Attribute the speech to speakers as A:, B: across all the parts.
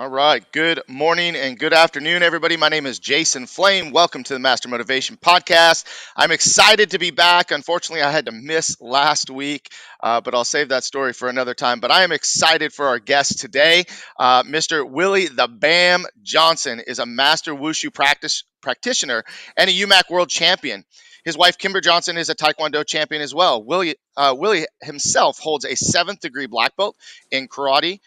A: All right. Good morning and good afternoon, everybody. My name is Jason Flame. Welcome to the Master Motivation Podcast. I'm excited to be back. Unfortunately, I had to miss last week, but I'll save that story for another time. But I am excited for our guest today. Mr. Willie the Bam Johnson is a master Wu Shu practitioner and a UMAC World Champion. His wife, Kimber Johnson, is a Tae Kwon Do champion as well. Willie himself holds a 7th degree black belt in karate,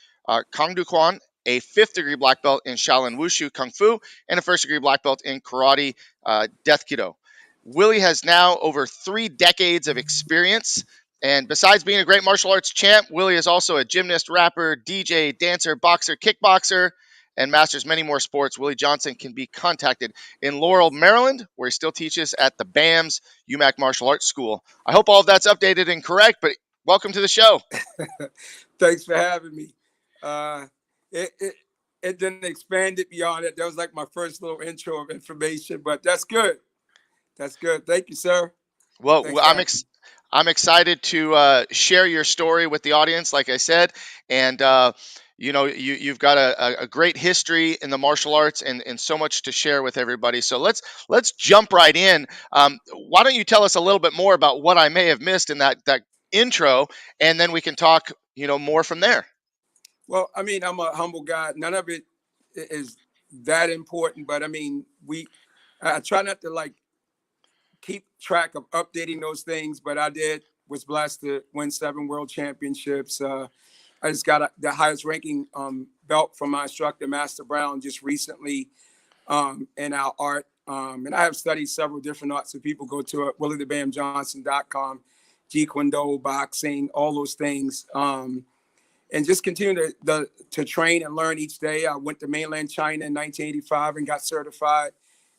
A: Kang Du Kwon, a 5th degree black belt in Shaolin Wushu Kung Fu, and a 1st degree black belt in karate, Death Kido. Willie has now over 3 decades of experience. And besides being a great martial arts champ, Willie is also a gymnast, rapper, DJ, dancer, boxer, kickboxer, and masters many more sports. Willie Johnson can be contacted in Laurel, Maryland, where he still teaches at the BAM's UMAC Martial Arts School. I hope all of that's updated and correct, but welcome to the show.
B: Thanks for having me. It didn't expand it beyond it. That was like my first little intro of information, but that's good. That's good. Thank you, sir.
A: Well, I'm excited to share your story with the audience, like I said, and you've got a great history in the martial arts and so much to share with everybody. So let's jump right in. Why don't you tell us a little bit more about what I may have missed in that intro, and then we can talk more from there.
B: Well, I mean, I'm a humble guy. None of it is that important, but I mean, I try not to keep track of updating those things, but was blessed to win 7 world championships. I just got the highest ranking belt from my instructor, Master Brown, just recently in our art. And I have studied several different arts. So people go to WillieTheBamJohnson.com, Jeet Kune Do, boxing, all those things. And just continue to train and learn each day. I went to mainland China in 1985 and got certified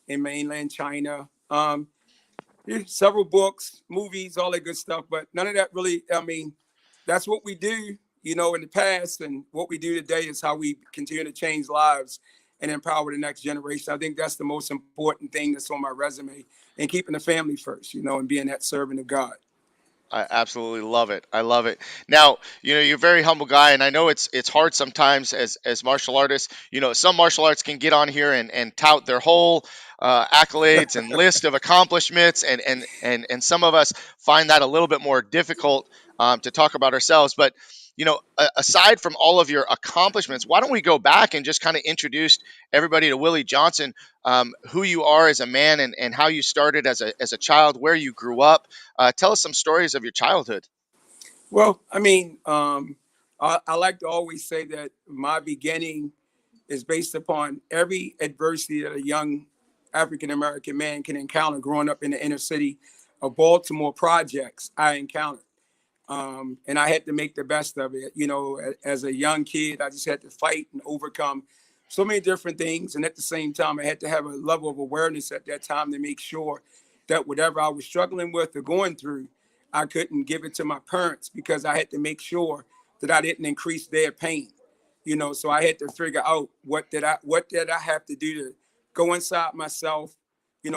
B: in mainland China. Several books, movies, all that good stuff, but none of that really, I mean, that's what we do, in the past, and what we do today is how we continue to change lives and empower the next generation. I think that's the most important thing that's on my resume, and keeping the family first, and being that servant of God.
A: I absolutely love it. I love it. Now, you're a very humble guy, and I know it's hard sometimes as martial artists. Some martial arts can get on here and tout their whole accolades and list of accomplishments, and some of us find that a little bit more difficult to talk about ourselves. But aside from all of your accomplishments, why don't we go back and just kind of introduce everybody to Willie Johnson, who you are as a man and how you started as a child, where you grew up. Tell us some stories of your childhood.
B: Well, I mean, I like to always say that my beginning is based upon every adversity that a young African-American man can encounter growing up in the inner city of Baltimore projects. I encountered. And I had to make the best of it. As a young kid, I just had to fight and overcome so many different things. And at the same time, I had to have a level of awareness at that time to make sure that whatever I was struggling with or going through, I couldn't give it to my parents, because I had to make sure that I didn't increase their pain. So I had to figure out what did I have to do to go inside myself,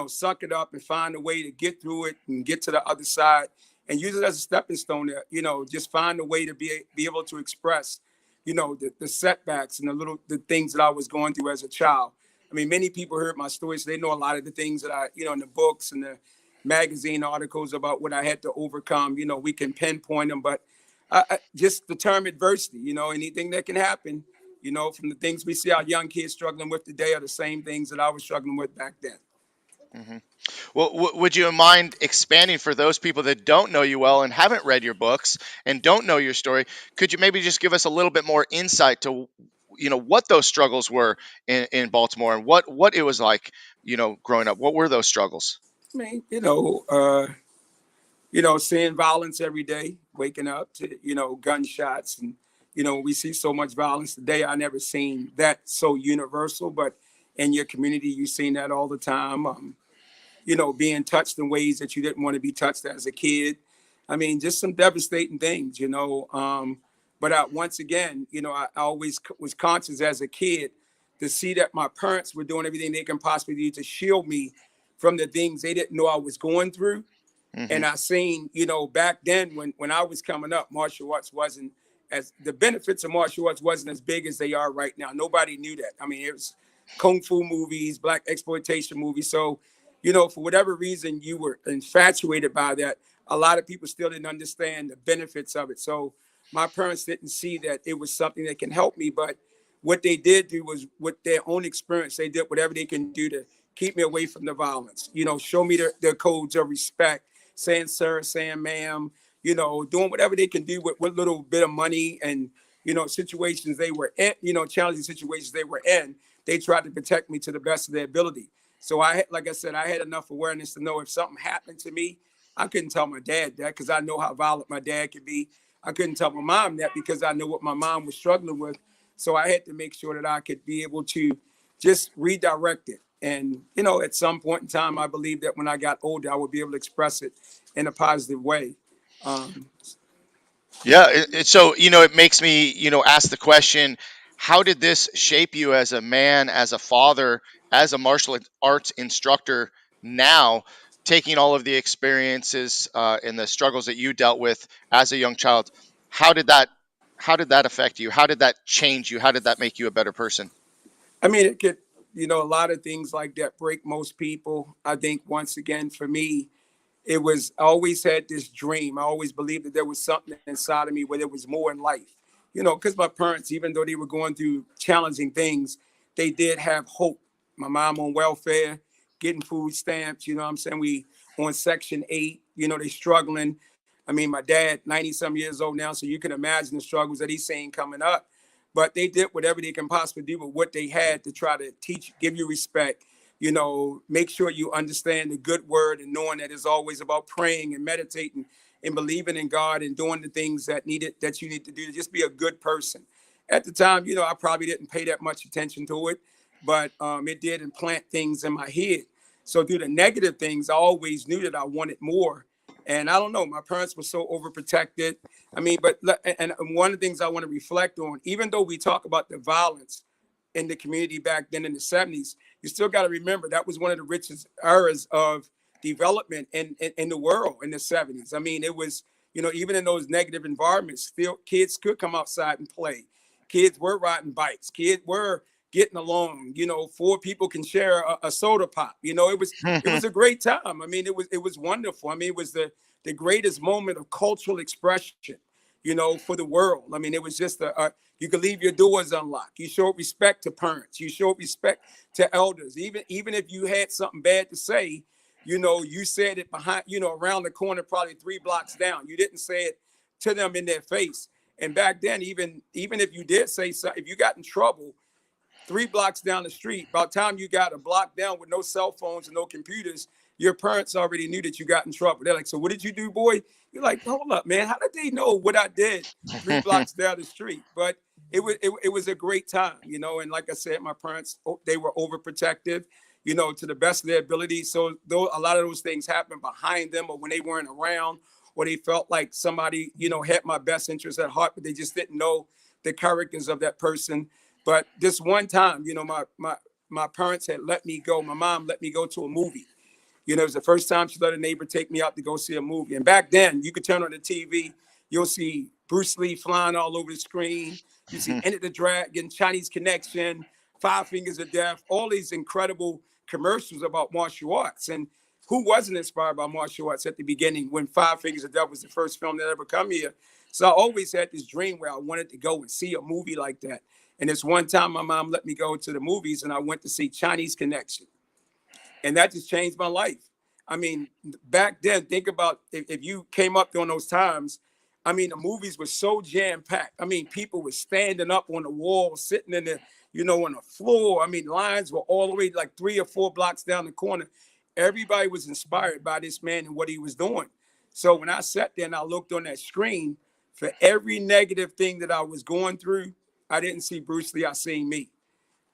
B: suck it up and find a way to get through it and get to the other side. And use it as a stepping stone to, just find a way to be able to express, the setbacks and the things that I was going through as a child. I mean, many people heard my stories. So they know a lot of the things that I, in the books and the magazine articles about what I had to overcome. We can pinpoint them, but just the term adversity, anything that can happen, from the things we see our young kids struggling with today are the same things that I was struggling with back then.
A: Mm-hmm. Well, would you mind expanding for those people that don't know you well and haven't read your books and don't know your story? Could you maybe just give us a little bit more insight to, what those struggles were in Baltimore and what it was like, growing up? What were those struggles?
B: I mean, seeing violence every day, waking up to, gunshots. And, we see so much violence today. I never seen that so universal, but in your community, you've seen that all the time. Being touched in ways that you didn't want to be touched as a kid. I mean, just some devastating things, But once again, I always was conscious as a kid to see that my parents were doing everything they can possibly do to shield me from the things they didn't know I was going through. Mm-hmm. And I seen, back then when I was coming up, martial arts wasn't as the benefits of martial arts wasn't as big as they are right now. Nobody knew that. I mean, it was kung fu movies, black exploitation movies. So, for whatever reason you were infatuated by that, a lot of people still didn't understand the benefits of it. So my parents didn't see that it was something that can help me. But what they did do was, with their own experience, they did whatever they can do to keep me away from the violence, show me the codes of respect, saying sir, saying ma'am, doing whatever they can do with what little bit of money and, situations they were in, challenging situations they were in. They tried to protect me to the best of their ability. So like I said, I had enough awareness to know if something happened to me, I couldn't tell my dad that because I know how violent my dad could be. I couldn't tell my mom that because I know what my mom was struggling with. So I had to make sure that I could be able to just redirect it. And, at some point in time, I believe that when I got older, I would be able to express it in a positive way. Um,
A: Yeah. So, it makes me, ask the question, how did this shape you as a man, as a father, as a martial arts instructor now, taking all of the experiences and the struggles that you dealt with as a young child? How did that, how did that affect you? How did that change you? How did that make you a better person?
B: I mean, it could, a lot of things like that break most people. I think once again, for me, I always had this dream. I always believed that there was something inside of me where there was more in life. Because my parents, even though they were going through challenging things, they did have hope. My mom on welfare, getting food stamps, what I'm saying? We on Section 8, they struggling. I mean, my dad, 90 some years old now, so you can imagine the struggles that he's seeing coming up. But they did whatever they can possibly do with what they had to try to teach, give you respect, make sure you understand the good word and knowing that it's always about praying and meditating and believing in God and doing the things that you need to do to just be a good person. At the time, I probably didn't pay that much attention to it, but it did implant things in my head. So through the negative things, I always knew that I wanted more. And I don't know, my parents were so overprotected. I mean, and one of the things I want to reflect on, even though we talk about the violence in the community back then in the 70s, you still got to remember that was one of the richest eras of development in the world in the 70s. I mean, it was, even in those negative environments, still kids could come outside and play. Kids were riding bikes. Kids were getting along. Four people can share a soda pop. It was a great time. I mean, it was wonderful. I mean, it was the greatest moment of cultural expression, for the world. I mean, it was just you could leave your doors unlocked. You showed respect to parents. You showed respect to elders. Even if you had something bad to say, you said it behind, around the corner, probably 3 blocks down. You didn't say it to them in their face. And back then, even if you did say something, if you got in trouble, 3 blocks down the street, by the time you got a block down with no cell phones and no computers, your parents already knew that you got in trouble. They're like, so what did you do, boy? You're like, hold up, man. How did they know what I did 3 blocks down the street? But it was a great time, and like I said, my parents, they were overprotective, to the best of their ability. So though a lot of those things happened behind them or when they weren't around, or they felt like somebody, had my best interest at heart, but they just didn't know the characters of that person. But this one time, my parents had let me go. My mom let me go to a movie. It was the first time she let a neighbor take me out to go see a movie. And back then, you could turn on the TV, you'll see Bruce Lee flying all over the screen. You see Enter the Dragon, Chinese Connection, Five Fingers of Death, all these incredible commercials about martial arts. And who wasn't inspired by martial arts at the beginning when Five Fingers of Death was the first film that ever come here? So I always had this dream where I wanted to go and see a movie like that. And this one time, my mom let me go to the movies, and I went to see Chinese Connection. And that just changed my life. I mean, back then, think about if you came up during those times. I mean, the movies were so jam-packed. I mean, people were standing up on the wall, sitting in the, on the floor. I mean, lines were all the way like 3 or 4 blocks down the corner. Everybody was inspired by this man and what he was doing. So when I sat there and I looked on that screen, for every negative thing that I was going through, I didn't see Bruce Lee, I seen me.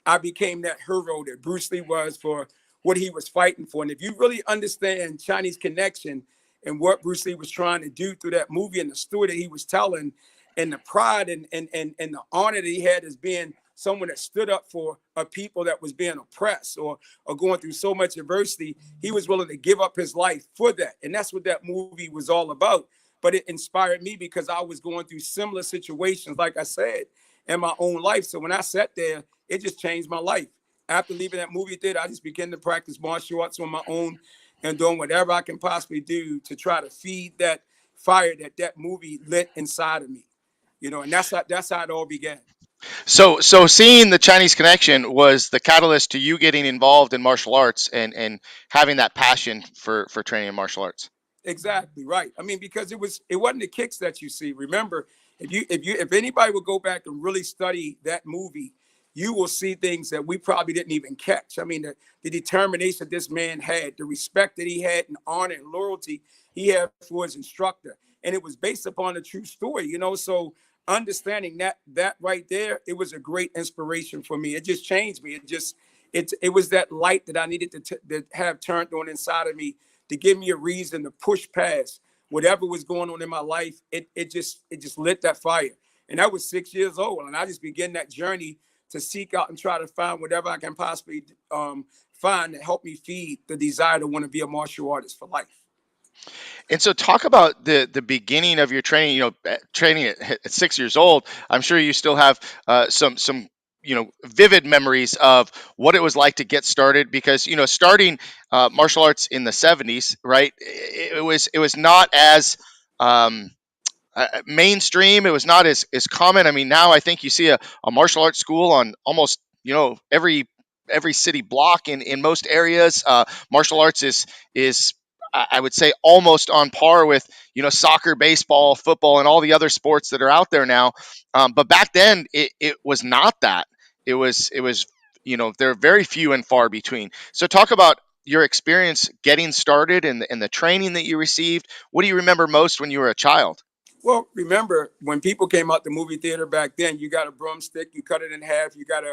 B: I became that hero that Bruce Lee was for what he was fighting for. And if you really understand Chinese Connection and what Bruce Lee was trying to do through that movie and the story that he was telling and the pride and the honor that he had as being someone that stood up for a people that was being oppressed or going through so much adversity, he was willing to give up his life for that. And that's what that movie was all about. but it inspired me because I was going through similar situations, like I said, in my own life. So when I sat there, it just changed my life. After leaving that movie theater, I just began to practice martial arts on my own and doing whatever I can possibly do to try to feed that fire that that movie lit inside of me. And that's how it all began.
A: So seeing the Chinese Connection was the catalyst to you getting involved in martial arts and having that passion for training in martial arts.
B: Exactly right. I mean, because it wasn't the kicks that you see. Remember, if anybody would go back and really study that movie, you will see things that we probably didn't even catch. I mean, the determination this man had, the respect that he had, and honor and loyalty he had for his instructor, and it was based upon a true story. So understanding that right there, it was a great inspiration for me. It just changed me. It was that light that I needed to have turned on inside of me to give me a reason to push past whatever was going on in my life. It just lit that fire. And I was 6 years old. And I just began that journey to seek out and try to find whatever I can possibly find to help me feed the desire to want to be a martial artist for life.
A: And so, talk about the beginning of your training. Training at 6 years old. I'm sure you still have some vivid memories of what it was like to get started, because starting martial arts in the 70s, right? It was not as um, mainstream. It was not as common. I mean, now I think you see a martial arts school on almost every city block in most areas. Martial arts is I would say almost on par with soccer, baseball, football, and all the other sports that are out there now. But back then, it was not that. It was they're very few and far between. So talk about your experience getting started and the training that you received. What do you remember most when you were a child?
B: Well, remember when people came out the movie theater back then, you got a broomstick, you cut it in half, you got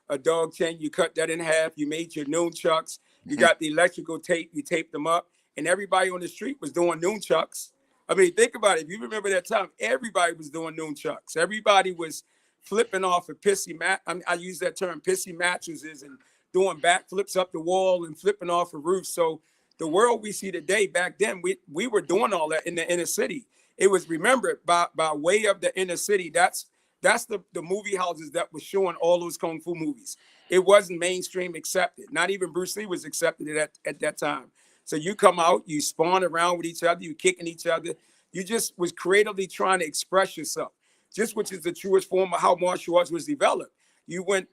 B: a dog chain, you cut that in half, you made your nunchucks, you
A: Mhm.
B: got the electrical tape, you taped them up, and everybody on the street was doing nunchucks. I mean, think about it. If you remember that time, everybody was doing nunchucks. Everybody was flipping off a pissy mat. I use that term, pissy mattresses, and doing backflips up the wall and flipping off a roof. So the world we see today, back then, we were doing all that in the inner city. It was remembered by way of the inner city. That's the movie houses that was showing all those kung fu movies. It wasn't mainstream accepted. Not even Bruce Lee was accepted at that time. So you come out, you spawn around with each other, you kicking each other. You just was creatively trying to express yourself, just which is the truest form of how martial arts was developed. You went,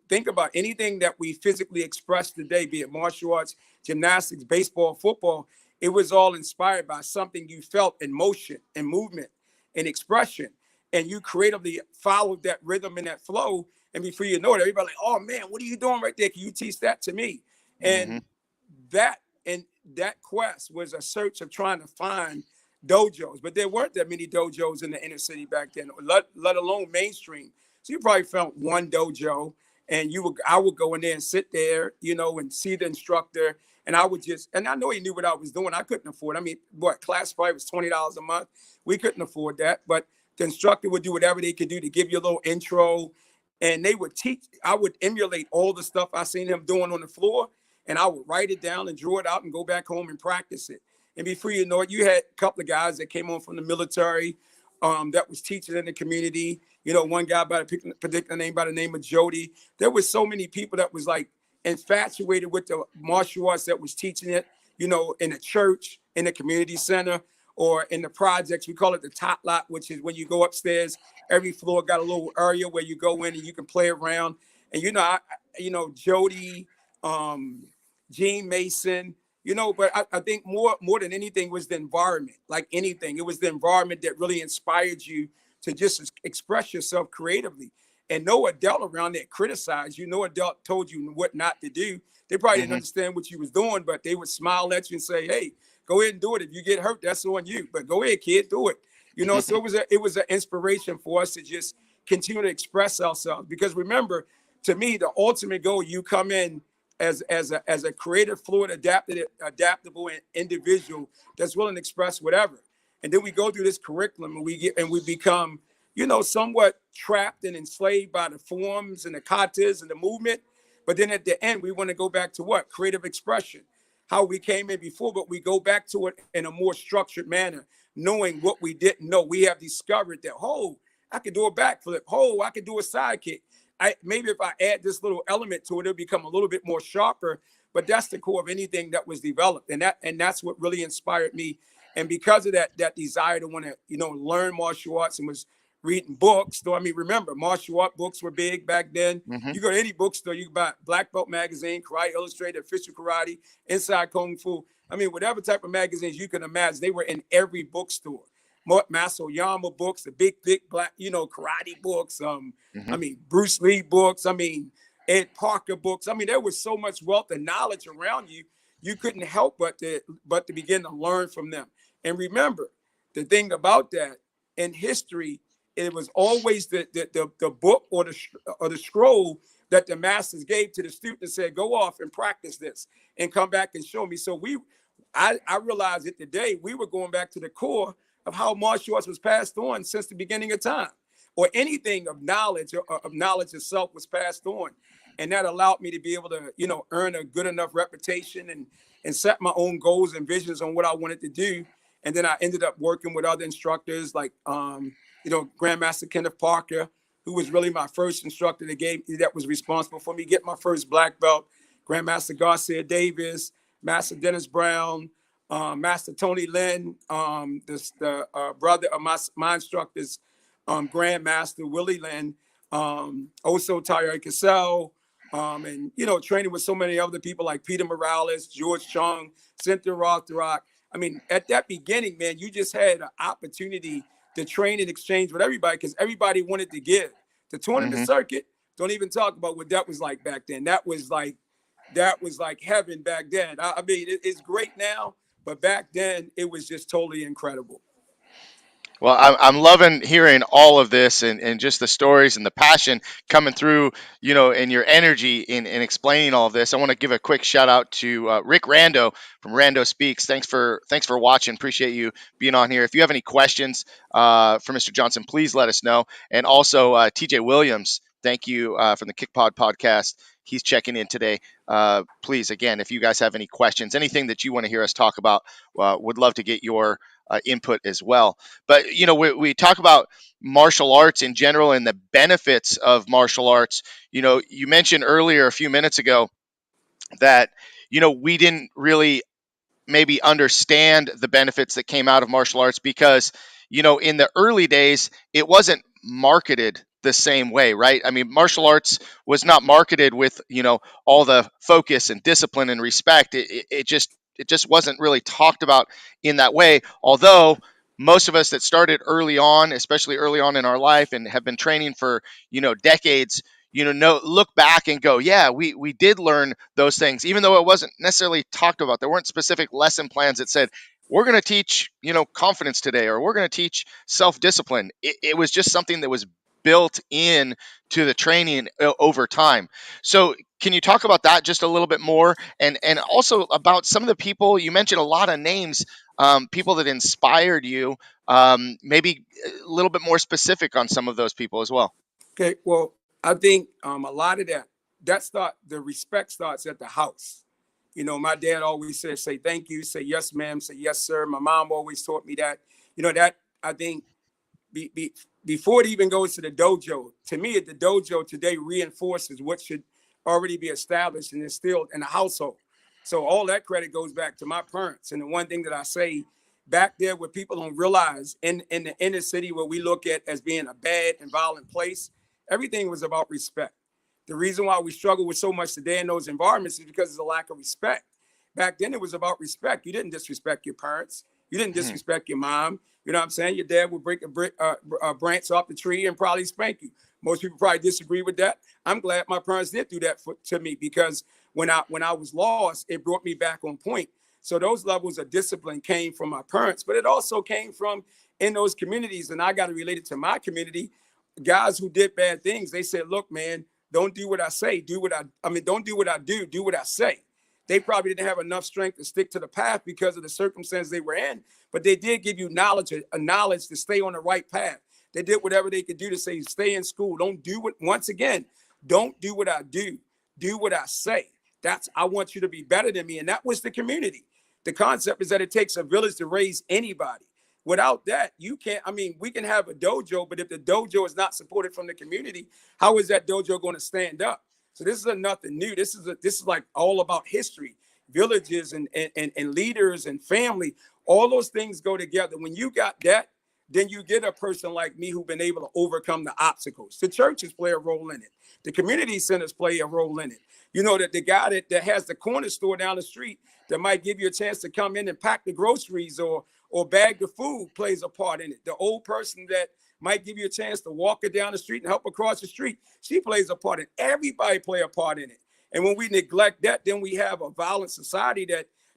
B: think about anything that we physically express today, be it martial arts, gymnastics, baseball, football. It was all inspired by something you felt in motion and movement and expression. And you creatively followed that rhythm and that flow. And before you know it, everybody like, oh man, what are you doing right there? Can you teach that to me?
A: Mhm.
B: And that and that quest was a search of trying to find dojos, but there weren't that many dojos in the inner city back then, let alone mainstream. So you probably found one dojo, and I would go in there and sit there, and see the instructor, and and I know he knew what I was doing. I couldn't afford. I mean, what class price was $20 a month? We couldn't afford that, but the instructor would do whatever they could do to give you a little intro, and they would teach. I would emulate all the stuff I seen him doing on the floor, and I would write it down and draw it out and go back home and practice it. And before you know it, you had a couple of guys that came on from the military that was teaching in the community. One guy by a particular name by the name of Jody. There was so many people that was like infatuated with the martial arts that was teaching it, in the church, in the community center, or in the projects. We call it the top lot, which is when you go upstairs, every floor got a little area where you go in and you can play around. And Jody, um, Gene Mason, but I think more than anything was the environment. Like anything, it was the environment that really inspired you to just express yourself creatively. And no adult around there criticized you. No adult told you what not to do. They probably didn't
A: Mhm.
B: understand what you was doing, but they would smile at you and say, "Hey, go ahead and do it. If you get hurt, that's on you. But go ahead, kid, do it." So it was an inspiration for us to just continue to express ourselves. Because remember, to me, the ultimate goal, you come in as a creative, fluid, adaptable individual that's willing to express whatever. And then we go through this curriculum and we become, somewhat trapped and enslaved by the forms and the katas and the movement. But then at the end, we want to go back to what? Creative expression. How we came in before, but we go back to it in a more structured manner, knowing what we didn't know. We have discovered that, oh, I could do a backflip. Oh, I could do a side kick. Maybe if I add this little element to it, it'll become a little bit more sharper. But that's the core of anything that was developed, and that's what really inspired me. And because of that desire to want to, learn martial arts, and was reading books. So I mean, remember, martial art books were big back then.
A: Hmm.
B: You go to any bookstore, you can buy Black Belt magazine, Karate Illustrated, Official Karate, Inside Kung Fu. I mean, whatever type of magazines you can imagine, they were in every bookstore. Masoyama books, the big, thick black, karate books.
A: Hmm.
B: I mean, Bruce Lee books. I mean, Ed Parker books. I mean, there was so much wealth and knowledge around you. You couldn't help but to begin to learn from them. And remember, the thing about that in history, it was always the book or the scroll that the masters gave to the student and said, go off and practice this and come back and show me. So I realized that today we were going back to the core of how martial arts was passed on since the beginning of time, or anything of knowledge itself was passed on. And that allowed me to be able to, earn a good enough reputation and set my own goals and visions on what I wanted to do. And then I ended up working with other instructors like, Grandmaster Kenneth Parker, who was really my first instructor that was responsible for me getting my first black belt, Grandmaster Garcia Davis, Master Dennis Brown, Master Tony Lynn, the brother of my instructors, Grandmaster Willie Lynn, also Tyre Cassell, and training with so many other people like Peter Morales, George Chung, Cynthia Rothrock. I mean, at that beginning, man, you just had an opportunity to train and exchange with everybody because everybody wanted to give. The tournament
A: Hmm.
B: circuit, don't even talk about what that was like back then. That was like heaven back then. I mean, it's great now, but back then it was just totally incredible.
A: Well, I'm loving hearing all of this and just the stories and the passion coming through, and your energy in explaining all of this. I want to give a quick shout out to Rick Rando from Rando Speaks. Thanks for watching. Appreciate you being on here. If you have any questions for Mr. Johnson, please let us know. And also TJ Williams, thank you from the Kickpod podcast. He's checking in today. Please, again, if you guys have any questions, anything that you want to hear us talk about, would love to get your input as well. But we talk about martial arts in general and the benefits of martial arts. You mentioned earlier a few minutes ago that we didn't really maybe understand the benefits that came out of martial arts because in the early days it wasn't marketed the same way, right? I mean, martial arts was not marketed with all the focus and discipline and respect. It just wasn't really talked about in that way, although most of us that started early on, especially early on in our life, and have been training for decades, look back and go, yeah, we did learn those things, even though it wasn't necessarily talked about. There weren't specific lesson plans that said, we're going to teach, confidence today, or we're going to teach self-discipline. It was just something that was built in to the training over time. So can you talk about that just a little bit more? And also about some of the people, you mentioned a lot of names, people that inspired you, maybe a little bit more specific on some of those people as well.
B: Okay, well, I think a lot of the respect starts at the house. My dad always said, say thank you, say yes, ma'am, say yes, sir. My mom always taught me that. That I think before it even goes to the dojo, to me, the dojo today reinforces what should already be established and instilled in the household. So all that credit goes back to my parents. And the one thing that I say back there, where people don't realize in the inner city, where we look at as being a bad and violent place, everything was about respect. The reason why we struggle with so much today in those environments is because there's a lack of respect. Back then, it was about respect. You didn't disrespect your parents. You didn't
A: Mhm.
B: disrespect your mom. You know what I'm saying? Your dad would break a branch off the tree and probably spank you. Most people probably disagree with that. I'm glad my parents did do that to me, because when I was lost, it brought me back on point. So those levels of discipline came from my parents, but it also came from in those communities. And I got to relate it to my community. Guys who did bad things, they said, look, man, don't do what I say. Don't do what I do what I say. They probably didn't have enough strength to stick to the path because of the circumstances they were in, but they did give you knowledge to stay on the right path. They did whatever they could do to say, stay in school. Don't do what, once again, don't do what I do what I say. I want you to be better than me. And that was the community. The concept is that it takes a village to raise anybody. Without that, you can't. I mean, we can have a dojo, but if the dojo is not supported from the community, how is that dojo going to stand up? So this is nothing new. This is like all about history, villages and leaders and family. All those things go together. When you got that, then you get a person like me who's been able to overcome the obstacles. The churches play a role in it. The community centers play a role in it. You know, that the guy that has the corner store down the street that might give you a chance to come in and pack the groceries or bag the food plays a part in it. The old person that might give you a chance to walk her down the street and help her cross the street, she plays a part in it. Everybody play a part in it. And when we neglect that, then we have a violent society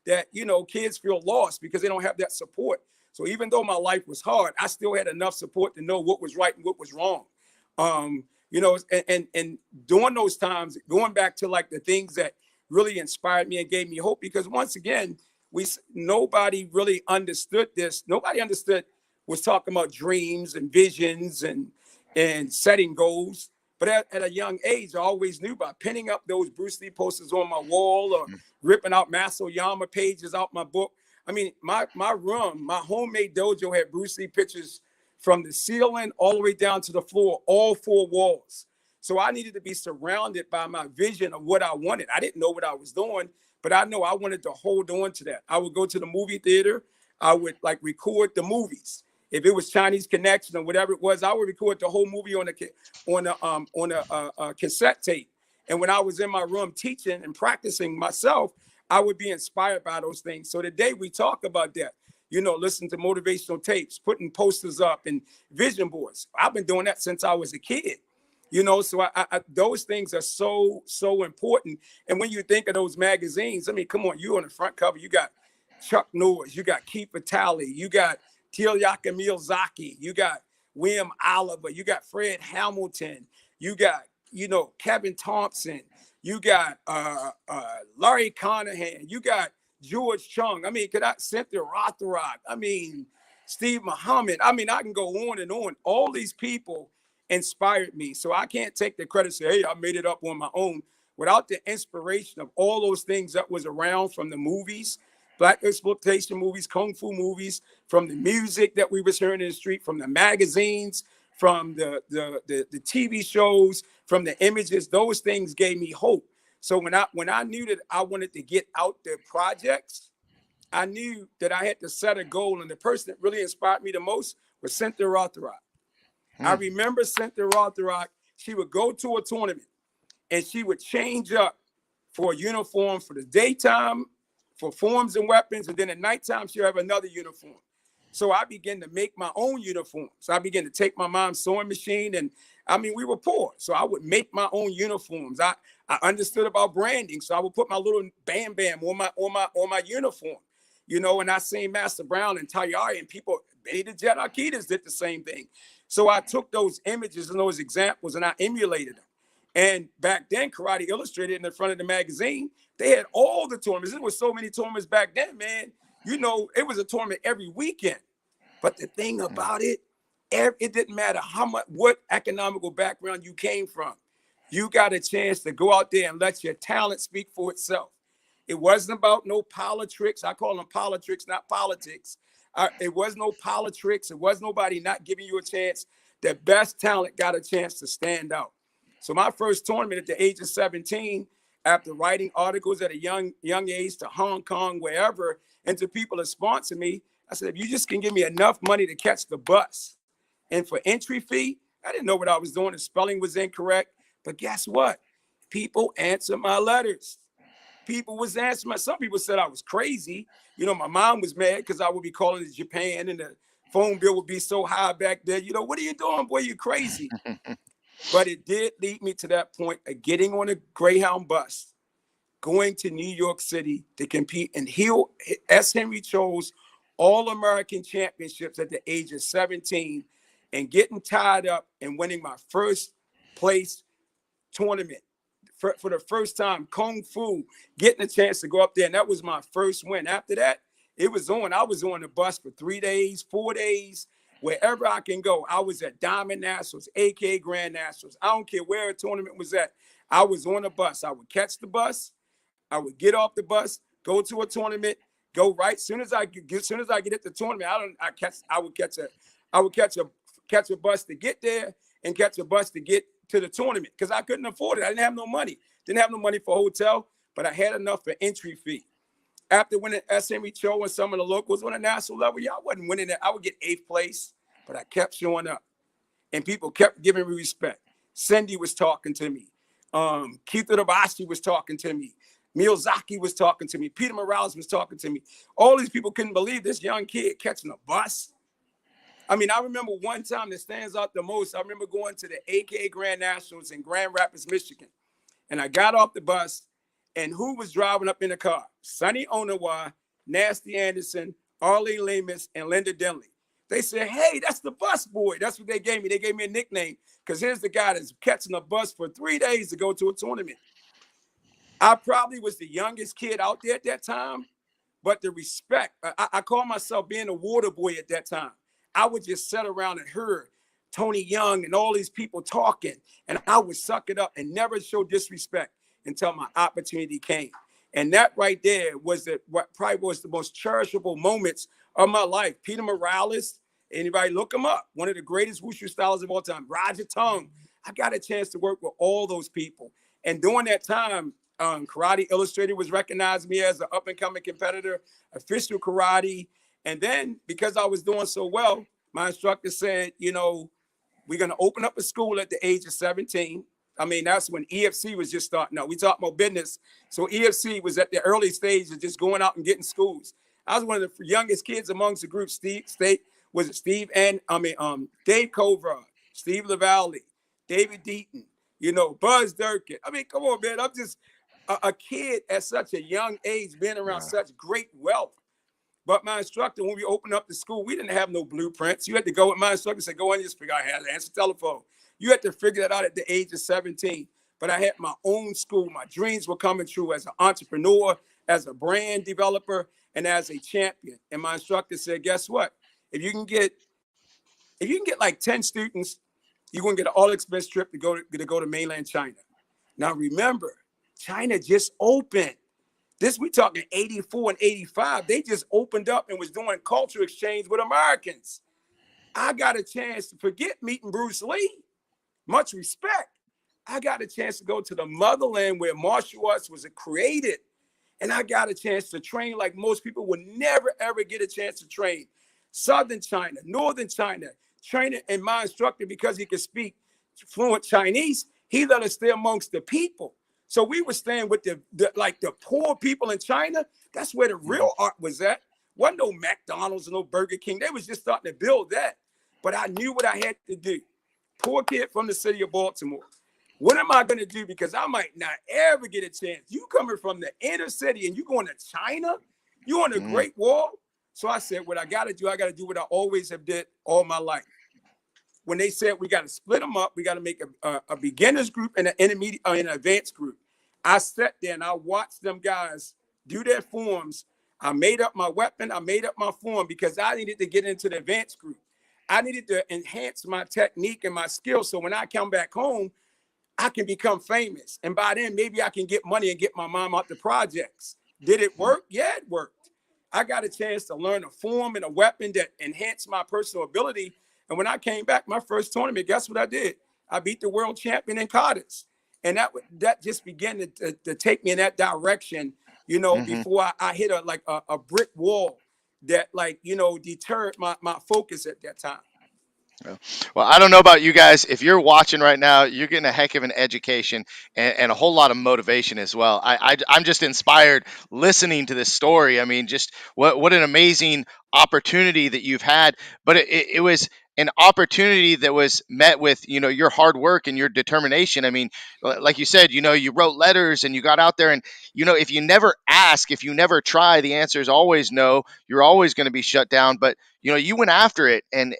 B: that you know, kids feel lost because they don't have that support. So even though my life was hard, I still had enough support to know what was right and what was wrong. You know, and during those times, going back to like the things that really inspired me and gave me hope, because once again, nobody really understood this. Nobody understood, was talking about dreams and visions and setting goals. But at a young age, I always knew by pinning up those Bruce Lee posters on my wall or ripping out Masoyama pages out my book. I mean, my room, my homemade dojo had Bruce Lee pictures from the ceiling all the way down to the floor, all 4 walls. So I needed to be surrounded by my vision of what I wanted. I didn't know what I was doing, but I know I wanted to hold on to that. I would go to the movie theater. I would like record the movies. If it was Chinese Connection or whatever it was, I would record the whole movie on a cassette tape. And when I was in my room teaching and practicing myself, I would be inspired by those things. So today we talk about that. You know, listen to motivational tapes, putting posters up and vision boards. I've been doing that since I was a kid. You know, so those things are so important. And when you think of those magazines, I mean, come on, you on the front cover, you got Chuck Norris, you got Keith Vitale, you got Tiliaka Miyazaki, you got William Oliver, you got Fred Hamilton, you got, you know, Kevin Thompson, you got Larry Conahan, you got George Chung. I mean, Cynthia Rothrock, I mean, Steve Muhammad. I mean, I can go on and on. All these people inspired me. So I can't take the credit, say, hey, I made it up on my own. Without the inspiration of all those things that was around, from the movies, Black exploitation movies, Kung Fu movies, from the music that we was hearing in the street, from the magazines, from the TV shows, from the images, those things gave me hope. So when I knew that I wanted to get out the projects, I knew that I had to set a goal. And the person that really inspired me the most was Cynthia Rothrock. I remember Cynthia Rothrock, she would go to a tournament and she would change up for a uniform for the daytime, for forms and weapons, and then at nighttime she'll have another uniform. So I began to make my own uniforms. I began to take my mom's sewing machine, and I mean, we were poor, so I would make my own uniforms. I understood about branding, so I would put my little bam bam on my uniform, you know. And I seen Master Brown and Tayari, and people, Benny the Jet Arquitas did the same thing. So I took those images and those examples and I emulated them. And back then, Karate Illustrated in the front of the magazine, they had all the tournaments. There was so many tournaments back then, man. You know, it was a tournament every weekend. But the thing about it, it didn't matter how much, what economical background you came from. You got a chance to go out there and let your talent speak for itself. It wasn't about no politics. I call them politics, not politics. It was no politics. It was nobody not giving you a chance. The best talent got a chance to stand out. So my first tournament at the age of 17, after writing articles at a young age to Hong Kong, wherever, and to people that sponsor me, I said, if you just can give me enough money to catch the bus and for entry fee, I didn't know what I was doing. The spelling was incorrect. But guess what? People answered my letters. People was answering some people said I was crazy. You know, my mom was mad because I would be calling to Japan and the phone bill would be so high back there. You know, what are you doing, boy? You crazy. But it did lead me to that point of getting on a Greyhound bus, going to New York City to compete in S. Henry Cho's All-American Championships at the age of 17 and getting tied up and winning my first place tournament. For the first time, Kung Fu, getting a chance to go up there. And that was my first win. After that, it was on. I was on the bus for 3 days, 4 days, wherever I can go. I was at Diamond Nationals, AK Grand Nationals. I don't care where a tournament was at. I was on a bus. I would catch the bus. I would get off the bus, go to a tournament, go right. Soon as I get at the tournament, I would catch a bus to get there and catch a bus to get to the tournament because I couldn't afford it. I didn't have no money. Didn't have no money for a hotel, but I had enough for entry fee. After winning SMHO and some of the locals on a national level, yeah, I wasn't winning it. I would get 8th place, but I kept showing up, and people kept giving me respect. Cindy was talking to me. Keith Itabashi was talking to me. Miyazaki was talking to me. Peter Morales was talking to me. All these people couldn't believe this young kid catching a bus. I mean, I remember one time that stands out the most. I remember going to the AKA Grand Nationals in Grand Rapids, Michigan. And I got off the bus, and who was driving up in the car? Sonny Onawa, Nasty Anderson, Arlene Lemus, and Linda Denley. They said, hey, that's the bus boy. That's what they gave me. They gave me a nickname because here's the guy that's catching a bus for 3 days to go to a tournament. I probably was the youngest kid out there at that time, but the respect, I call myself being a water boy at that time. I would just sit around and hear Tony Young and all these people talking, and I would suck it up and never show disrespect until my opportunity came. And that right there was what probably was the most cherishable moments of my life. Peter Morales, anybody look him up, one of the greatest Wu Shu stylers of all time. Roger Tung. I got a chance to work with all those people. And during that time, Karate Illustrated was recognizing me as an up-and-coming competitor, official karate. And then because I was doing so well, my instructor said, you know, we're going to open up a school at the age of 17. I mean, that's when EFC was just starting out. We talk about business. So EFC was at the early stage of just going out and getting schools. I was one of the youngest kids amongst the group. Dave Covra, Steve Lavallee, David Deaton, you know, Buzz Durkin. I mean, come on, man. I'm just a kid at such a young age being around such great wealth. But my instructor, when we opened up the school, we didn't have no blueprints. You had to go with my instructor and say, go in, just figure out how to answer the telephone. You had to figure that out at the age of 17. But I had my own school. My dreams were coming true as an entrepreneur, as a brand developer, and as a champion. And my instructor said, guess what? If you can get like 10 students, you're going to get an all-expense trip to go to mainland China. Now, remember, China just opened. We talking 84 and 85. They just opened up and was doing culture exchange with Americans. I got a chance to forget meeting Bruce Lee. Much respect. I got a chance to go to the motherland where martial arts was created. And I got a chance to train like most people would never, ever get a chance to train. Southern China, Northern China, training. And my instructor, because he could speak fluent Chinese, he let us stay amongst the people. So we were staying with the poor people in China. That's where the real art was at. Wasn't no McDonald's or no Burger King. They was just starting to build that. But I knew what I had to do. Poor kid from the city of Baltimore. What am I going to do? Because I might not ever get a chance. You coming from the inner city and you going to China? You on the Great Wall? So I said, what I got to do what I always have did all my life. When they said we got to split them up, we got to make a beginner's group and an intermediate and an advanced group. I sat there and I watched them guys do their forms. I made up my weapon. I made up my form because I needed to get into the advanced group. I needed to enhance my technique and my skills. So when I come back home, I can become famous. And by then, maybe I can get money and get my mom out the projects. Did it work? Yeah, it worked. I got a chance to learn a form and a weapon that enhanced my personal ability. And when I came back, my first tournament, guess what I did? I beat the world champion in Cardiff. And that just began to take me in that direction, you know, before I hit a brick wall that deterred my focus at that time.
A: Well, I don't know about you guys. If you're watching right now, you're getting a heck of an education and a whole lot of motivation as well. I'm just inspired listening to this story. I mean, just what an amazing opportunity that you've had. But it was an opportunity that was met with, you know, your hard work and your determination. I mean, like you said, you know, you wrote letters and you got out there and, you know, if you never ask, if you never try, the answer is always no. You're always going to be shut down. But, you know, you went after it and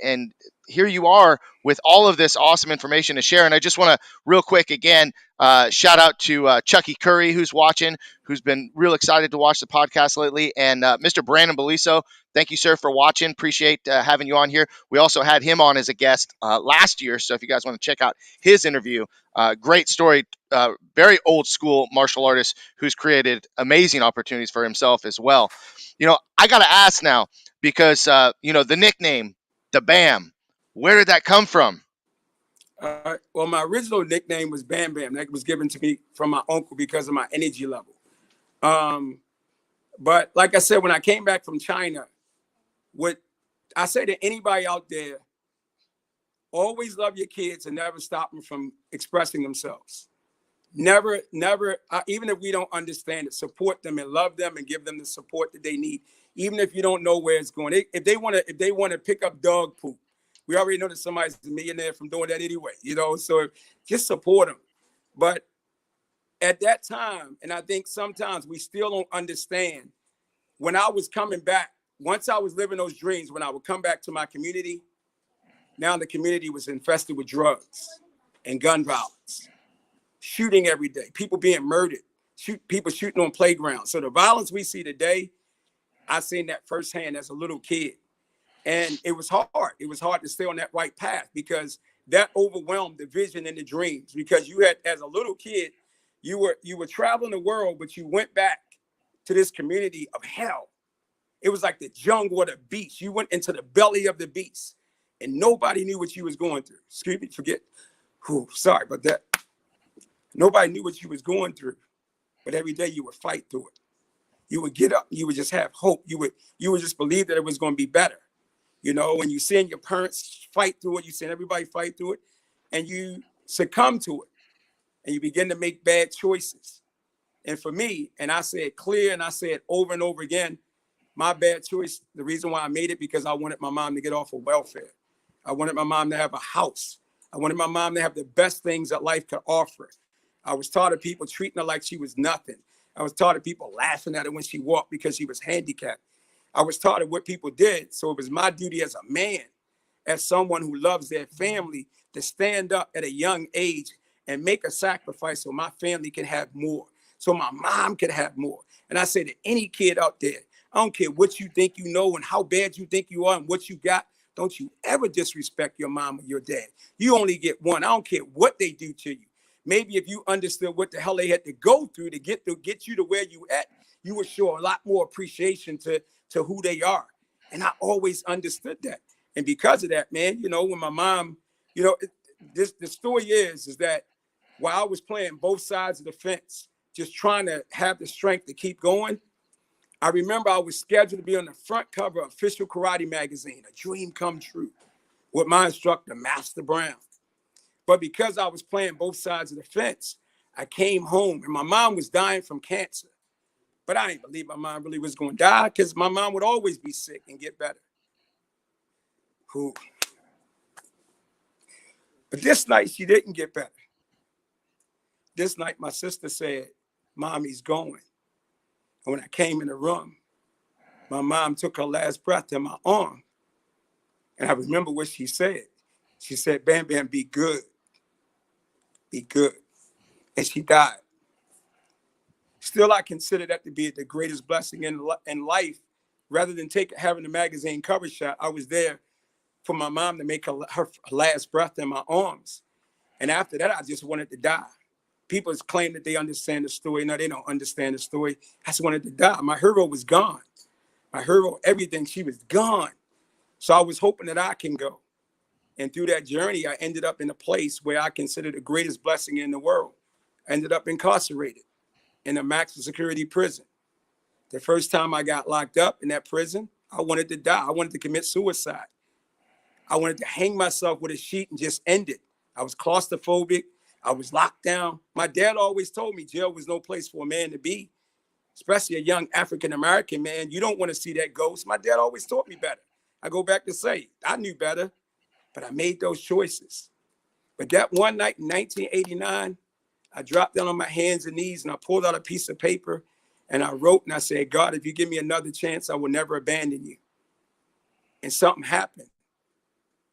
A: here you are with all of this awesome information to share. And I just want to real quick again shout out to Chucky Curry, who's watching, who's been real excited to watch the podcast lately, and Mr. Brandon Beliso. Thank you, sir, for watching. Appreciate having you on here. We also had him on as a guest last year, so if you guys want to check out his interview, great story. Very old school martial artist who's created amazing opportunities for himself as well. I got to ask now because the nickname, the Bam, where did that come from?
B: Well, my original nickname was Bam Bam. That was given to me from my uncle because of my energy level. But like I said, when I came back from China, what I say to anybody out there, always love your kids and never stop them from expressing themselves. Never, even if we don't understand it, support them and love them and give them the support that they need, even if you don't know where it's going. If they want to pick up dog poop, we already know that somebody's a millionaire from doing that anyway, so just support them. But at that time, and I think sometimes we still don't understand, when I was coming back, once I was living those dreams, when I would come back to my community, now the community was infested with drugs and gun violence. Shooting every day, people being murdered, people shooting on playgrounds. So the violence we see today, I seen that firsthand as a little kid. And it was hard. It was hard to stay on that right path because that overwhelmed the vision and the dreams. Because you had, as a little kid, you were traveling the world, but you went back to this community of hell. It was like the jungle or the beast. You went into the belly of the beast and nobody knew what you was going through. Excuse me, forget. Sorry about that. Nobody knew what you was going through, but every day you would fight through it. You would get up, you would just have hope. You would just believe that it was going to be better. When you seeing your parents fight through it, you seeing everybody fight through it, and you succumb to it, and you begin to make bad choices. And for me, and I say it clear, and I say it over and over again, my bad choice, the reason why I made it, because I wanted my mom to get off of welfare. I wanted my mom to have a house. I wanted my mom to have the best things that life could offer. I was tired of people treating her like she was nothing. I was tired of people laughing at her when she walked because she was handicapped. I was tired of what people did. So it was my duty as a man, as someone who loves their family, to stand up at a young age and make a sacrifice so my family can have more, so my mom can have more. And I say to any kid out there, I don't care what you think you know and how bad you think you are and what you got. Don't you ever disrespect your mom or your dad. You only get one. I don't care what they do to you. Maybe if you understood what the hell they had to go through to get you to where you at, you would show a lot more appreciation to who they are. And I always understood that. And because of that, man, when my mom, the story is that while I was playing both sides of the fence, just trying to have the strength to keep going, I remember I was scheduled to be on the front cover of Official Karate Magazine, a dream come true, with my instructor, Master Brown. But because I was playing both sides of the fence, I came home and my mom was dying from cancer. But I didn't believe my mom really was going to die because my mom would always be sick and get better. But this night, she didn't get better. This night, my sister said, Mommy's going. And when I came in the room, my mom took her last breath in my arm. And I remember what she said. She said, Bam Bam, be good. Be good. And she died. Still, I consider that to be the greatest blessing in life. Rather than having the magazine cover shot, I was there for my mom to make her last breath in my arms. And after that, I just wanted to die. People claim that they understand the story. No, they don't understand the story. I just wanted to die. My hero was gone. My hero, everything, she was gone. So I was hoping that I can go. And through that journey, I ended up in a place where I consider the greatest blessing in the world. I ended up incarcerated in a maximum security prison. The first time I got locked up in that prison, I wanted to die. I wanted to commit suicide. I wanted to hang myself with a sheet and just end it. I was claustrophobic. I was locked down. My dad always told me jail was no place for a man to be, especially a young African-American man. You don't want to see that ghost. My dad always taught me better. I go back to say, I knew better, but I made those choices. But that one night in 1989, I dropped down on my hands and knees and I pulled out a piece of paper and I wrote and I said, God, if you give me another chance, I will never abandon you. And something happened.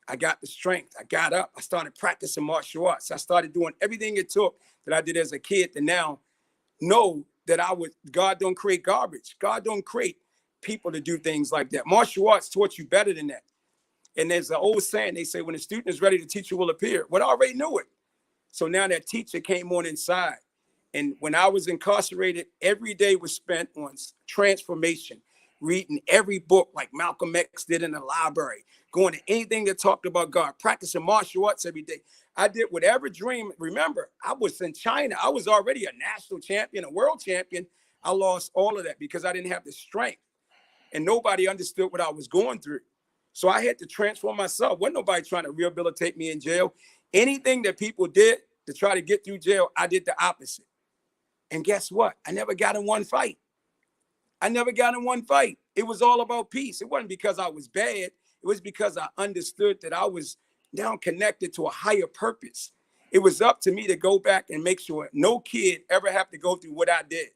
B: I got the strength. I got up. I started practicing martial arts. I started doing everything it took that I did as a kid to now know that God don't create garbage. God don't create people to do things like that. Martial arts taught you better than that. And there's an old saying, they say, when the student is ready, the teacher will appear. Well, I already knew it. So now that teacher came on inside. And when I was incarcerated, every day was spent on transformation, reading every book like Malcolm X did in the library, going to anything that talked about God, practicing martial arts every day. I did whatever dream. Remember, I was in China. I was already a national champion, a world champion. I lost all of that because I didn't have the strength and nobody understood what I was going through. So I had to transform myself. Wasn't nobody trying to rehabilitate me in jail. Anything that people did to try to get through jail, I did the opposite. And guess what? I never got in one fight. I never got in one fight. It was all about peace. It wasn't because I was bad. It was because I understood that I was now connected to a higher purpose. It was up to me to go back and make sure no kid ever have to go through what I did.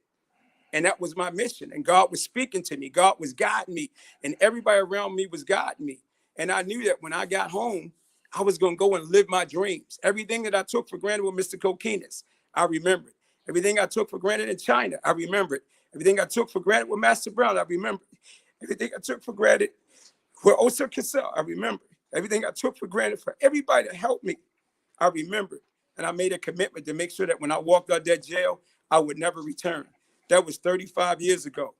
B: And that was my mission. And God was speaking to me. God was guiding me. And everybody around me was guiding me. And I knew that when I got home, I was going to go and live my dreams. Everything that I took for granted with Mr. Kokinis, I remembered. Everything I took for granted in China, I remembered. Everything I took for granted with Master Brown, I remembered. Everything I took for granted with Osa Cassell, I remembered. Everything I took for granted for everybody that helped me, I remembered. And I made a commitment to make sure that when I walked out that jail, I would never return. That was 35 years ago.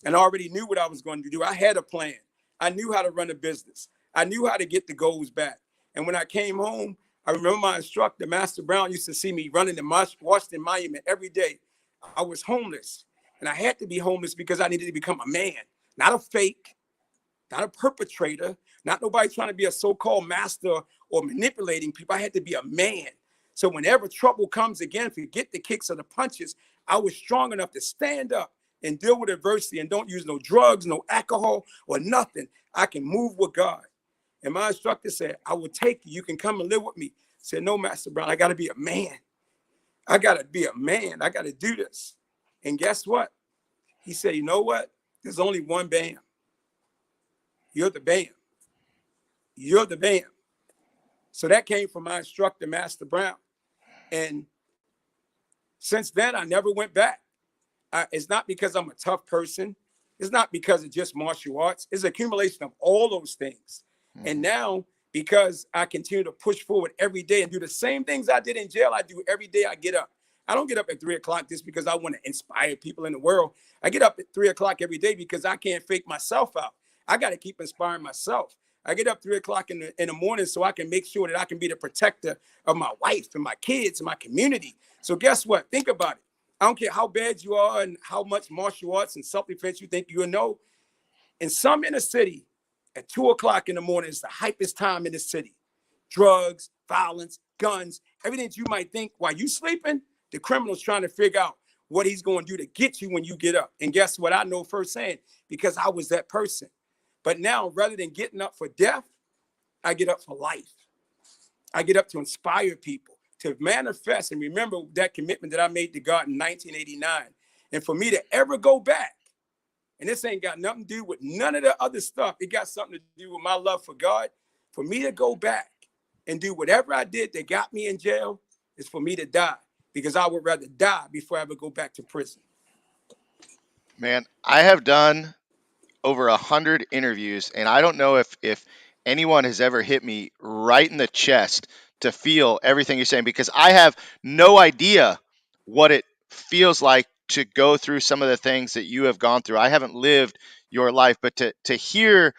B: And I already knew what I was going to do. I had a plan. I knew how to run a business. I knew how to get the goals back. And when I came home, I remember my instructor, Master Brown, used to see me running in Washington Monument every day. I was homeless. And I had to be homeless because I needed to become a man, not a fake, not a perpetrator, not nobody trying to be a so-called master or manipulating people. I had to be a man. So whenever trouble comes again, forget the kicks or the punches, I was strong enough to stand up and deal with adversity and don't use no drugs, no alcohol or nothing. I can move with God. And my instructor said, I will take you. You can come and live with me. I said, no, Master Brown, I got to be a man. I got to be a man. I got to do this. And guess what? He said, you know what? There's only one BAM. You're the BAM. You're the BAM. So that came from my instructor, Master Brown. And since then, I never went back. It's not because I'm a tough person. It's not because of just martial arts. It's an accumulation of all those things. And now, because I continue to push forward every day and do the same things I did in jail, I do every day I get up. I don't get up at 3 o'clock just because I want to inspire people in the world. I get up at 3 o'clock every day because I can't fake myself out. I got to keep inspiring myself. I get up 3 o'clock in the morning so I can make sure that I can be the protector of my wife and my kids and my community. So guess what? Think about it. I don't care how bad you are and how much martial arts and self-defense you think you know. In some inner city, at 2 o'clock in the morning is the hypest time in the city. Drugs, violence, guns, everything that you might think while you sleeping, the criminal's trying to figure out what he's going to do to get you when you get up. And guess what? I know firsthand because I was that person. But now, rather than getting up for death, I get up for life. I get up to inspire people, to manifest and remember that commitment that I made to God in 1989. And for me to ever go back, and this ain't got nothing to do with none of the other stuff. It got something to do with my love for God. For me to go back and do whatever I did that got me in jail is for me to die because I would rather die before I ever go back to prison.
A: Man, I have done over 100 interviews, and I don't know if anyone has ever hit me right in the chest to feel everything you're saying, because I have no idea what it feels like to go through some of the things that you have gone through. I haven't lived your life, but to hear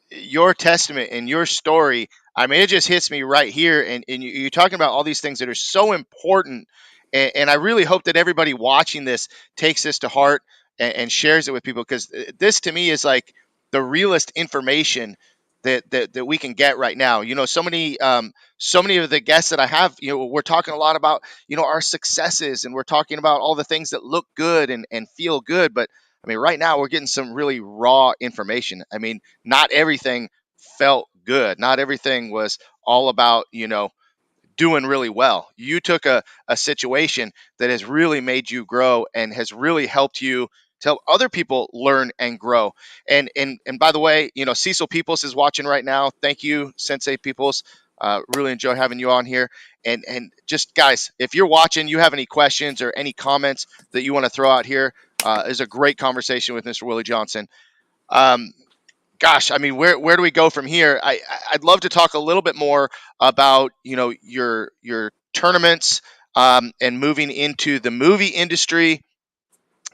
A: your testament and your story, I mean, it just hits me right here. And you're talking about all these things that are so important. And I really hope that everybody watching this takes this to heart and shares it with people, because this to me is like the realest information that we can get right now. You know, so many of the guests that I have, you know, we're talking a lot about, you know, our successes, and we're talking about all the things that look good and feel good. But I mean, right now we're getting some really raw information. I mean, not everything felt good. Not everything was all about, you know, doing really well. You took a situation that has really made you grow and has really helped you to help other people learn and grow. And by the way, Cecil Peoples is watching right now. Thank you, Sensei Peoples. Really enjoy having you on here. And just guys, if you're watching, you have any questions or any comments that you want to throw out here, is a great conversation with Mr. Willie Johnson. Um, Gosh, I mean, where do we go from here? I'd love to talk a little bit more about your tournaments, and moving into the movie industry.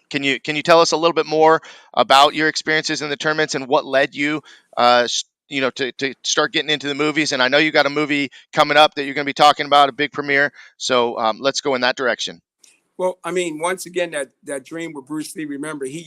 A: Can you tell us a little bit more about your experiences in the tournaments and what led you, to start getting into the movies? And I know you got a movie coming up that you're going to be talking about, a big premiere. So let's go in that direction.
B: Well, I mean, once again, that dream with Bruce Lee. Remember, he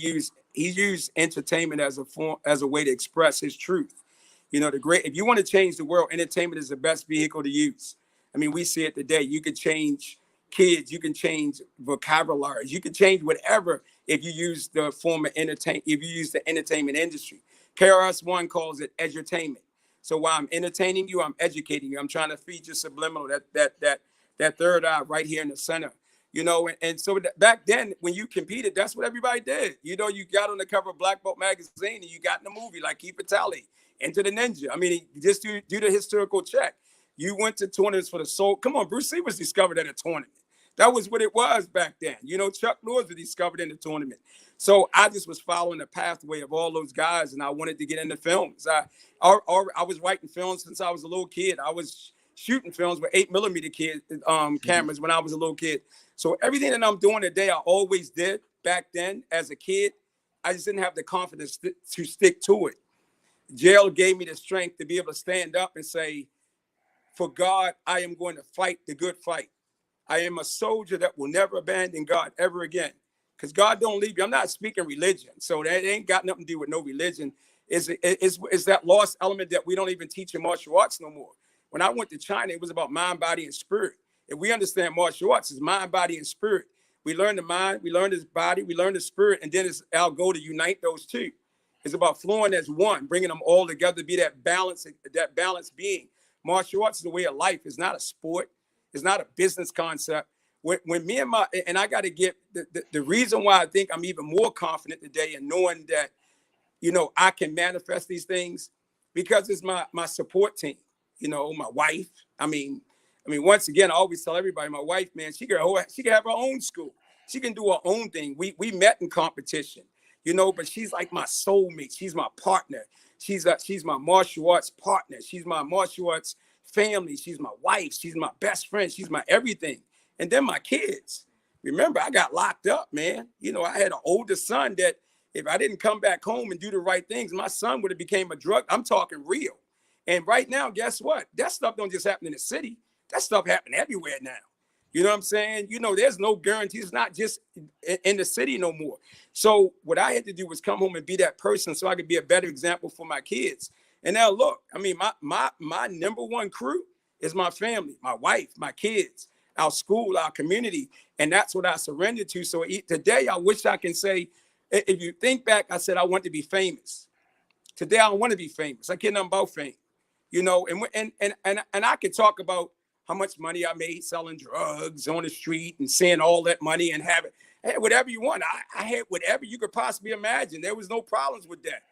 B: used entertainment as a form, as a way to express his truth. If you want to change the world, entertainment is the best vehicle to use. I mean, we see it today. You can change kids, you can change vocabularies, you can change whatever if you use the form of entertain. If you use the entertainment industry, KRS-One calls it edutainment. So while I'm entertaining you, I'm educating you. I'm trying to feed you subliminal, that third eye right here in the center. And so back then when you competed, that's what everybody did. You got on the cover of Black Belt magazine and you got in the movie like Keep It Tally, Into the Ninja. I mean, just do the historical check. You went to tournaments for the soul. Come on, Bruce Lee was discovered at a tournament. That was what it was back then. Chuck Norris was discovered in the tournament. So I just was following the pathway of all those guys, and I wanted to get into films. I was writing films since I was a little kid. I was shooting films with 8mm cameras when I was a little kid. So everything that I'm doing today, I always did back then as a kid. I just didn't have the confidence to stick to it. Jail gave me the strength to be able to stand up and say, for God, I am going to fight the good fight. I am a soldier that will never abandon God ever again. Because God don't leave you. I'm not speaking religion. So that ain't got nothing to do with no religion. It's that lost element that we don't even teach in martial arts no more. When I went to China, it was about mind, body, and spirit. If we understand martial arts, it's mind, body, and spirit. We learn the mind, we learn the body, we learn the spirit, and then it's our goal to unite those two. It's about flowing as one, bringing them all together, be that balance being. Martial arts is a way of life. It's not a sport. It's not a business concept. When me and I got to get the reason why I think I'm even more confident today in knowing that, I can manifest these things, because it's my support team, my wife. I mean, once again, I always tell everybody, my wife, man, she can have her own school. She can do her own thing. We met in competition, but she's like my soulmate. She's my partner. She's my martial arts partner. She's my martial arts family. She's my wife. She's my best friend. She's my everything. And then my kids. Remember, I got locked up, man. I had an older son that if I didn't come back home and do the right things, my son would have became a drug. I'm talking real. And right now, guess what? That stuff don't just happen in the city. That stuff happen everywhere now. You know what I'm saying? There's no guarantees. It's not just in the city no more. So what I had to do was come home and be that person so I could be a better example for my kids. And now look, I mean, my number one crew is my family, my wife, my kids, our school, our community. And that's what I surrendered to. So today, I wish I can say, if you think back, I said I want to be famous. Today, I don't want to be famous. I care nothing about fame. And I could talk about how much money I made selling drugs on the street and seeing all that money and having whatever you want. I had whatever you could possibly imagine. There was no problems with that,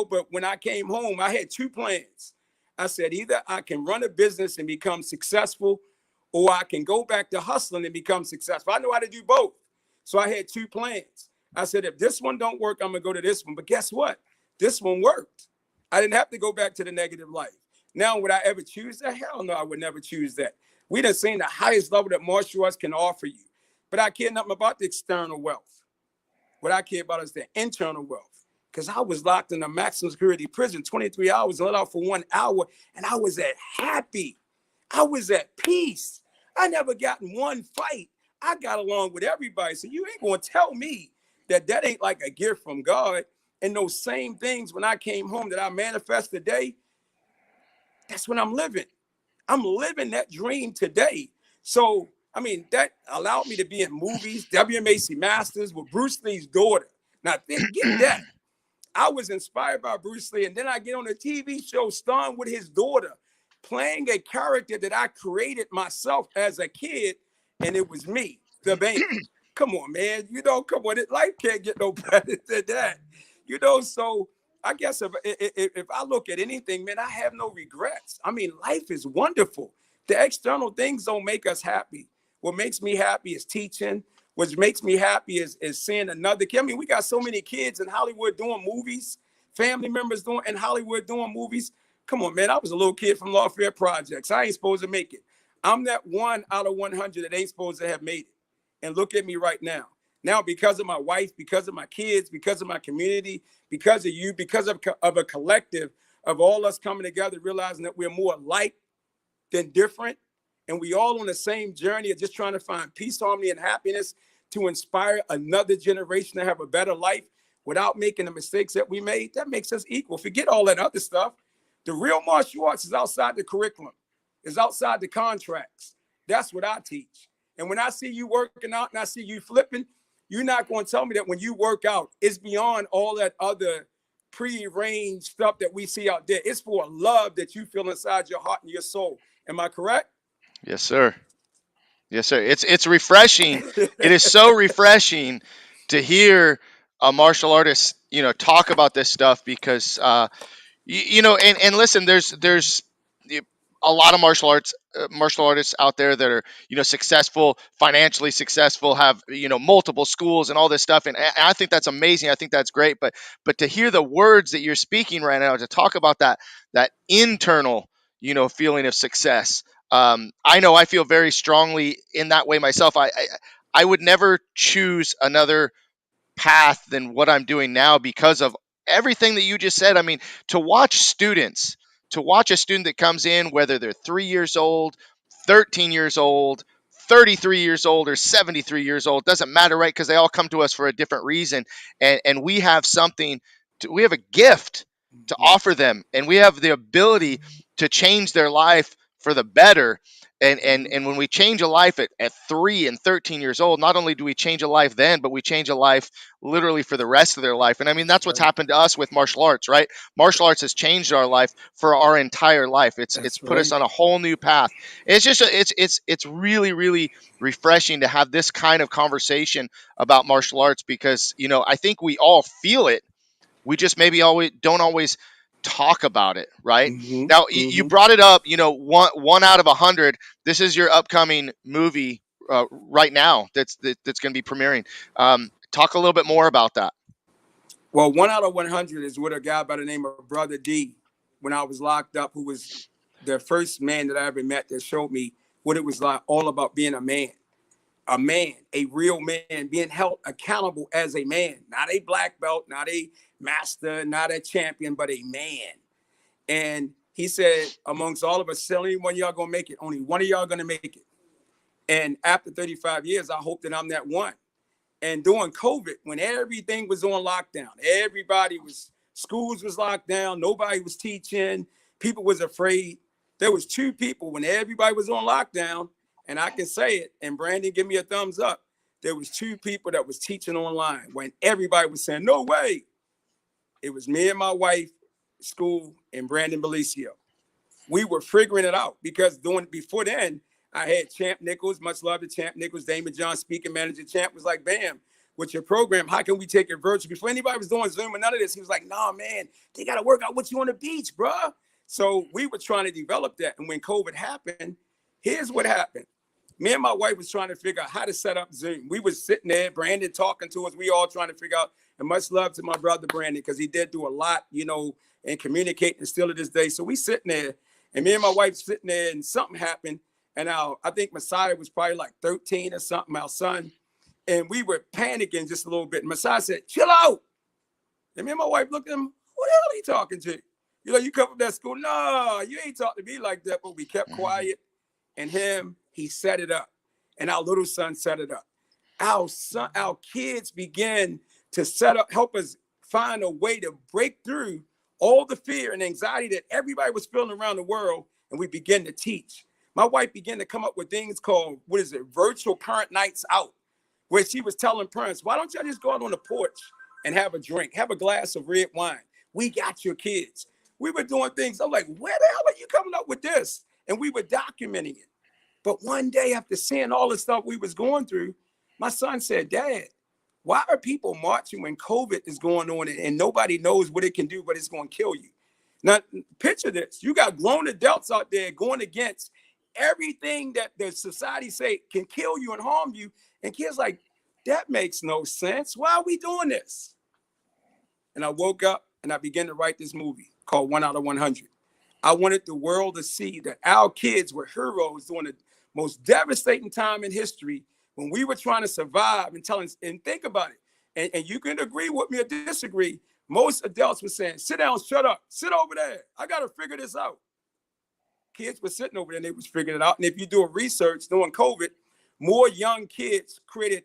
B: but when I came home, I had two plans. I said, either I can run a business and become successful, or I can go back to hustling and become successful. I know how to do both. So I had two plans. I said, if this one don't work, I'm going to go to this one. But guess what? This one worked. I didn't have to go back to the negative life. Now, would I ever choose that? Hell no, I would never choose that. We done seen the highest level that martial arts can offer you. But I care nothing about the external wealth. What I care about is the internal wealth. Because I was locked in a maximum security prison, 23 hours, and let out for 1 hour, and I was happy. I was at peace. I never got in one fight. I got along with everybody. So you ain't going to tell me that ain't like a gift from God. And those same things when I came home that I manifest today, that's what I'm living. I'm living that dream today. So, I mean, that allowed me to be in movies, U.M.A.C. Masters with Bruce Lee's daughter. Now, get that. I was inspired by Bruce Lee, and then I get on a TV show starring with his daughter, playing a character that I created myself as a kid, and it was me, the baby. Come on, man. Come on. Life can't get no better than that. So I guess if I look at anything, man, I have no regrets. I mean, life is wonderful. The external things don't make us happy. What makes me happy is teaching. What makes me happy is seeing another kid. I mean, we got so many kids in Hollywood doing movies, family members doing in Hollywood doing movies. Come on, man. I was a little kid from Lawfare Projects. I ain't supposed to make it. I'm that 1 out of 100 that ain't supposed to have made it. And look at me right now. Now, because of my wife, because of my kids, because of my community, because of you, because of a collective of all us coming together, realizing that we're more alike than different. And we all on the same journey of just trying to find peace, harmony, and happiness to inspire another generation to have a better life without making the mistakes that we made. That makes us equal. Forget all that other stuff. The real martial arts is outside the curriculum. It's outside the contracts. That's what I teach. And when I see you working out and I see you flipping, you're not going to tell me that when you work out, it's beyond all that other prearranged stuff that we see out there. It's for a love that you feel inside your heart and your soul. Am I correct?
A: Yes, sir. Yes, sir. It's refreshing. It is so refreshing to hear a martial artist, talk about this stuff because and listen, there's a lot of martial artists out there that are successful, financially successful, have multiple schools and all this stuff, and I think that's amazing. I think that's great, but to hear the words that you're speaking right now, to talk about that internal feeling of success. I know I feel very strongly in that way myself. I would never choose another path than what I'm doing now because of everything that you just said. I mean, to watch a student that comes in, whether they're 3 years old, 13 years old, 33 years old, or 73 years old, doesn't matter, right? Because they all come to us for a different reason. And we have we have a gift to offer them, and we have the ability to change their life for the better. And when we change a life at 3 and 13 years old, not only do we change a life then, but we change a life literally for the rest of their life. And I mean, that's what's happened to us with martial arts, right? Martial arts has changed our life for our entire life. It's put us on a whole new path. It's just it's really, really refreshing to have this kind of conversation about martial arts because I think we all feel it. We just maybe don't always talk about it, right? Now you brought it up, one out of 100. This is your upcoming movie right now that's going to be premiering. Talk a little bit more about that.
B: Well, 1 out of 100 is with a guy by the name of Brother D. When I was locked up, who was the first man that I ever met that showed me what it was like, all about being a man, a real man, being held accountable as a man, not a black belt, not a master, not a champion, but a man. And he said, amongst all of us, only one of y'all gonna make it. Only one of y'all gonna make it. And after 35 years, I hope that I'm that one. And during COVID, when everything was on lockdown, schools was locked down, nobody was teaching, people was afraid. There was 2 people when everybody was on lockdown, and I can say it, and Brandon, give me a thumbs up. There was 2 people that was teaching online when everybody was saying, no way. It was me and my wife, school, and Brandon Belicio. We were figuring it out because before then, I had Champ Nichols, much love to Champ Nichols, Damon John, speaking manager. Champ was like, bam, with your program, how can we take it virtual? Before anybody was doing Zoom or none of this, he was like, nah, man, they got to work out with you on the beach, bro. So we were trying to develop that. And when COVID happened, here's what happened. Me and my wife was trying to figure out how to set up Zoom. We was sitting there, Brandon talking to us. We all trying to figure out, and much love to my brother, Brandon, because he did do a lot, and communicating still to this day. So we sitting there, and me and my wife sitting there, and something happened. And I think Messiah was probably like 13 or something, our son. And we were panicking just a little bit. And Messiah said, chill out. And me and my wife looked at him, who the hell are you talking to? You come from that school. No, you ain't talking to me like that. But we kept quiet. And he set it up. And our little son set it up. Our kids began to help us find a way to break through all the fear and anxiety that everybody was feeling around the world. And we began to teach. My wife began to come up with things called, virtual parent nights out, where she was telling parents, why don't y'all just go out on the porch and have a drink, have a glass of red wine? We got your kids. We were doing things. I'm like, where the hell are you coming up with this? And we were documenting it. But one day, after seeing all the stuff we was going through, My son said, Dad, why are people marching when COVID is going on and nobody knows what it can do, but it's going to kill you? Now, picture this. You got grown adults out there going against everything that the society say can kill you and harm you. And kids like, that makes no sense. Why are we doing this? And I woke up and I began to write this movie called 1 out of 100. I wanted the world to see that our kids were heroes during the most devastating time in history when we were trying to survive and telling, and think about it. And you can agree with me or disagree. Most adults were saying, sit down, shut up, sit over there. I got to figure this out. Kids were sitting over there and they was figuring it out. And if you do a research during COVID, more young kids created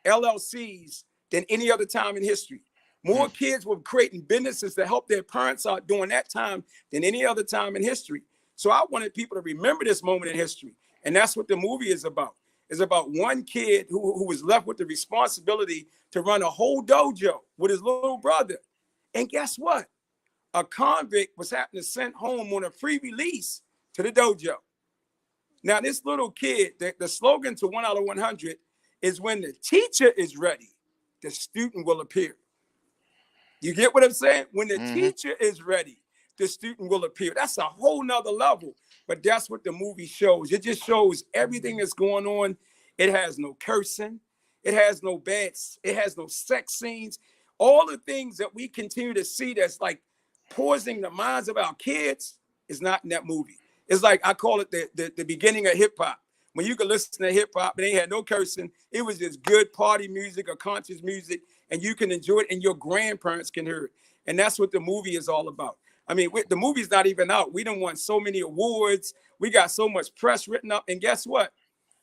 B: LLCs than any other time in history. More kids were creating businesses to help their parents out during that time than any other time in history. So I wanted people to remember this moment in history. And that's what the movie is about. It's about one kid who was left with the responsibility to run a whole dojo with his little brother. And guess what? A convict was having to send home on a free release to the dojo. Now, this little kid, the slogan to 1 out of 100 is when the teacher is ready, the student will appear. You get what I'm saying? When the teacher is ready, the student will appear. That's a whole nother level, but that's what the movie shows. It just shows everything that's going on. It has no cursing. It has no beds. It has no sex scenes. All the things that we continue to see that's like poisoning the minds of our kids is not in that movie. It's like, I call it the beginning of hip hop. When you could listen to hip hop and they had no cursing, it was just good party music or conscious music, and you can enjoy it and your grandparents can hear it. And that's what the movie is all about. I mean, the movie's not even out. We done won so many awards. We got so much press written up. And guess what?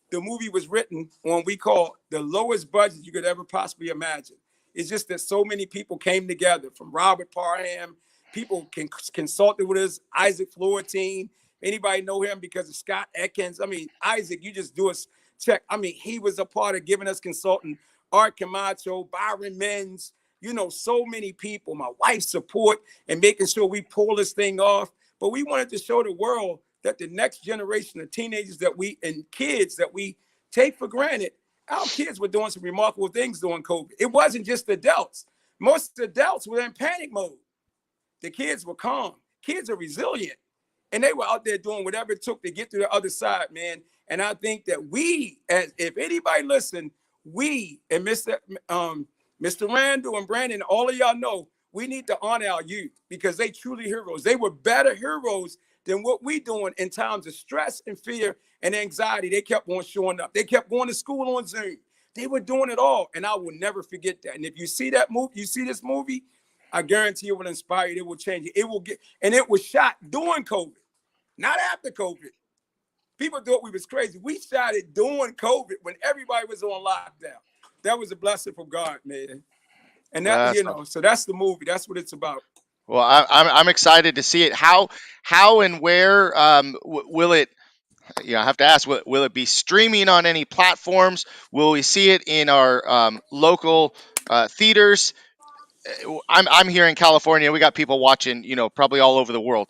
B: The movie was written on we call the lowest budget you could ever possibly imagine. It's just that so many people came together, from Robert Parham, people consulted with us, Isaac Florentine. Anybody know him because of Scott Ekins? I mean, Isaac, you just do a check. I mean, he was a part of giving us consulting. Art Camacho, Byron Menz, you know, so many people, my wife's support and making sure we pull this thing off. But we wanted to show the world that the next generation of teenagers and kids that we take for granted, our kids were doing some remarkable things during COVID. It wasn't just adults. Most adults were in panic mode. The kids were calm. Kids are resilient. And they were out there doing whatever it took to get to the other side, man. And I think that if anybody listen, we and Mr. Randall and Brandon, all of y'all know, we need to honor our youth because they truly heroes. They were better heroes than what we doing in times of stress and fear and anxiety. They kept on showing up. They kept going to school on Zoom. They were doing it all. And I will never forget that. And if you see that movie, you see this movie, I guarantee it will inspire you. It will change you. It was shot during COVID, not after COVID. People thought we was crazy. We shot it during COVID when everybody was on lockdown. That was a blessing from God, man. And that, so that's the movie. That's what it's about.
A: Well, I'm excited to see it. How and where will it? I have to ask. Will it be streaming on any platforms? Will we see it in our local theaters? I'm here in California. We got people watching, probably all over the world.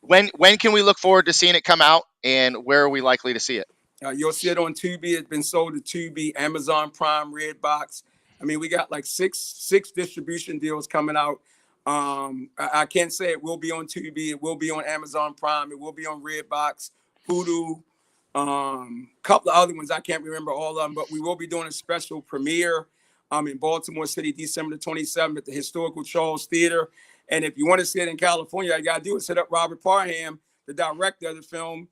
A: When can we look forward to seeing it come out, and where are we likely to see it?
B: You'll see it on Tubi. It's been sold to Tubi, Amazon Prime, Redbox. I mean, we got like six distribution deals coming out. I can't say it will be on Tubi. It will be on Amazon Prime. It will be on Redbox, Hulu, couple of other ones. I can't remember all of them, but we will be doing a special premiere in Baltimore City, December the 27th at the Historical Charles Theater. And if you want to see it in California, all you got to do is hit up Robert Parham, the director of the film.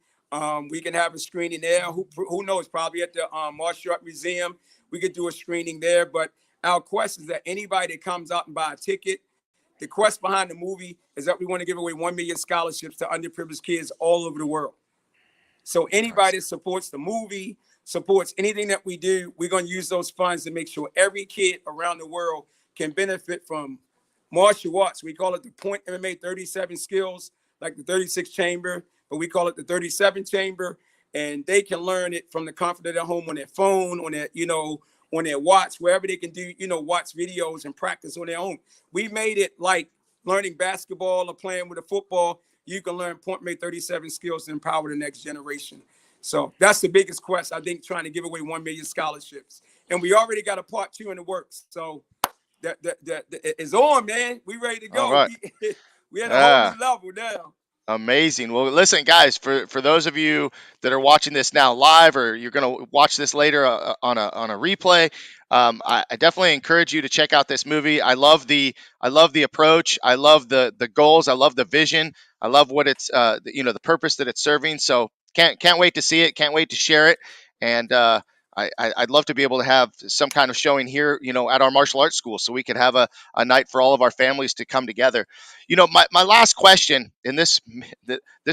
B: We can have a screening there. Who knows? Probably at the Martial Art Museum. We could do a screening there. But our quest is that anybody that comes out and buy a ticket, the quest behind the movie is that we want to give away 1 million scholarships to underprivileged kids all over the world. So anybody that supports the movie, supports anything that we do, we're going to use those funds to make sure every kid around the world can benefit from martial arts. We call it the Point MMA 37 skills, like the 36 chamber, but we call it the 37 chamber. And they can learn it from the comfort of their home on their phone, on their, on their watch, wherever they can do, watch videos and practice on their own. We made it like learning basketball or playing with a football. You can learn Point MMA 37 skills to empower the next generation. So that's the biggest quest, I think, trying to give away 1 million scholarships. And we already got a part 2 in the works. So that is on, man. We ready to
A: All
B: go.
A: right.
B: We at a whole
A: Yeah.
B: new level now.
A: Amazing. Well, listen, guys, for those of you that are watching this now live, or you're going to watch this later on a replay, I definitely encourage you to check out this movie. I love the approach. I love the goals. I love the vision. I love what it's the purpose that it's serving. So can't wait to see it. Can't wait to share it. And I'd love to be able to have some kind of showing here, at our martial arts school, so we could have a night for all of our families to come together. My last question, and this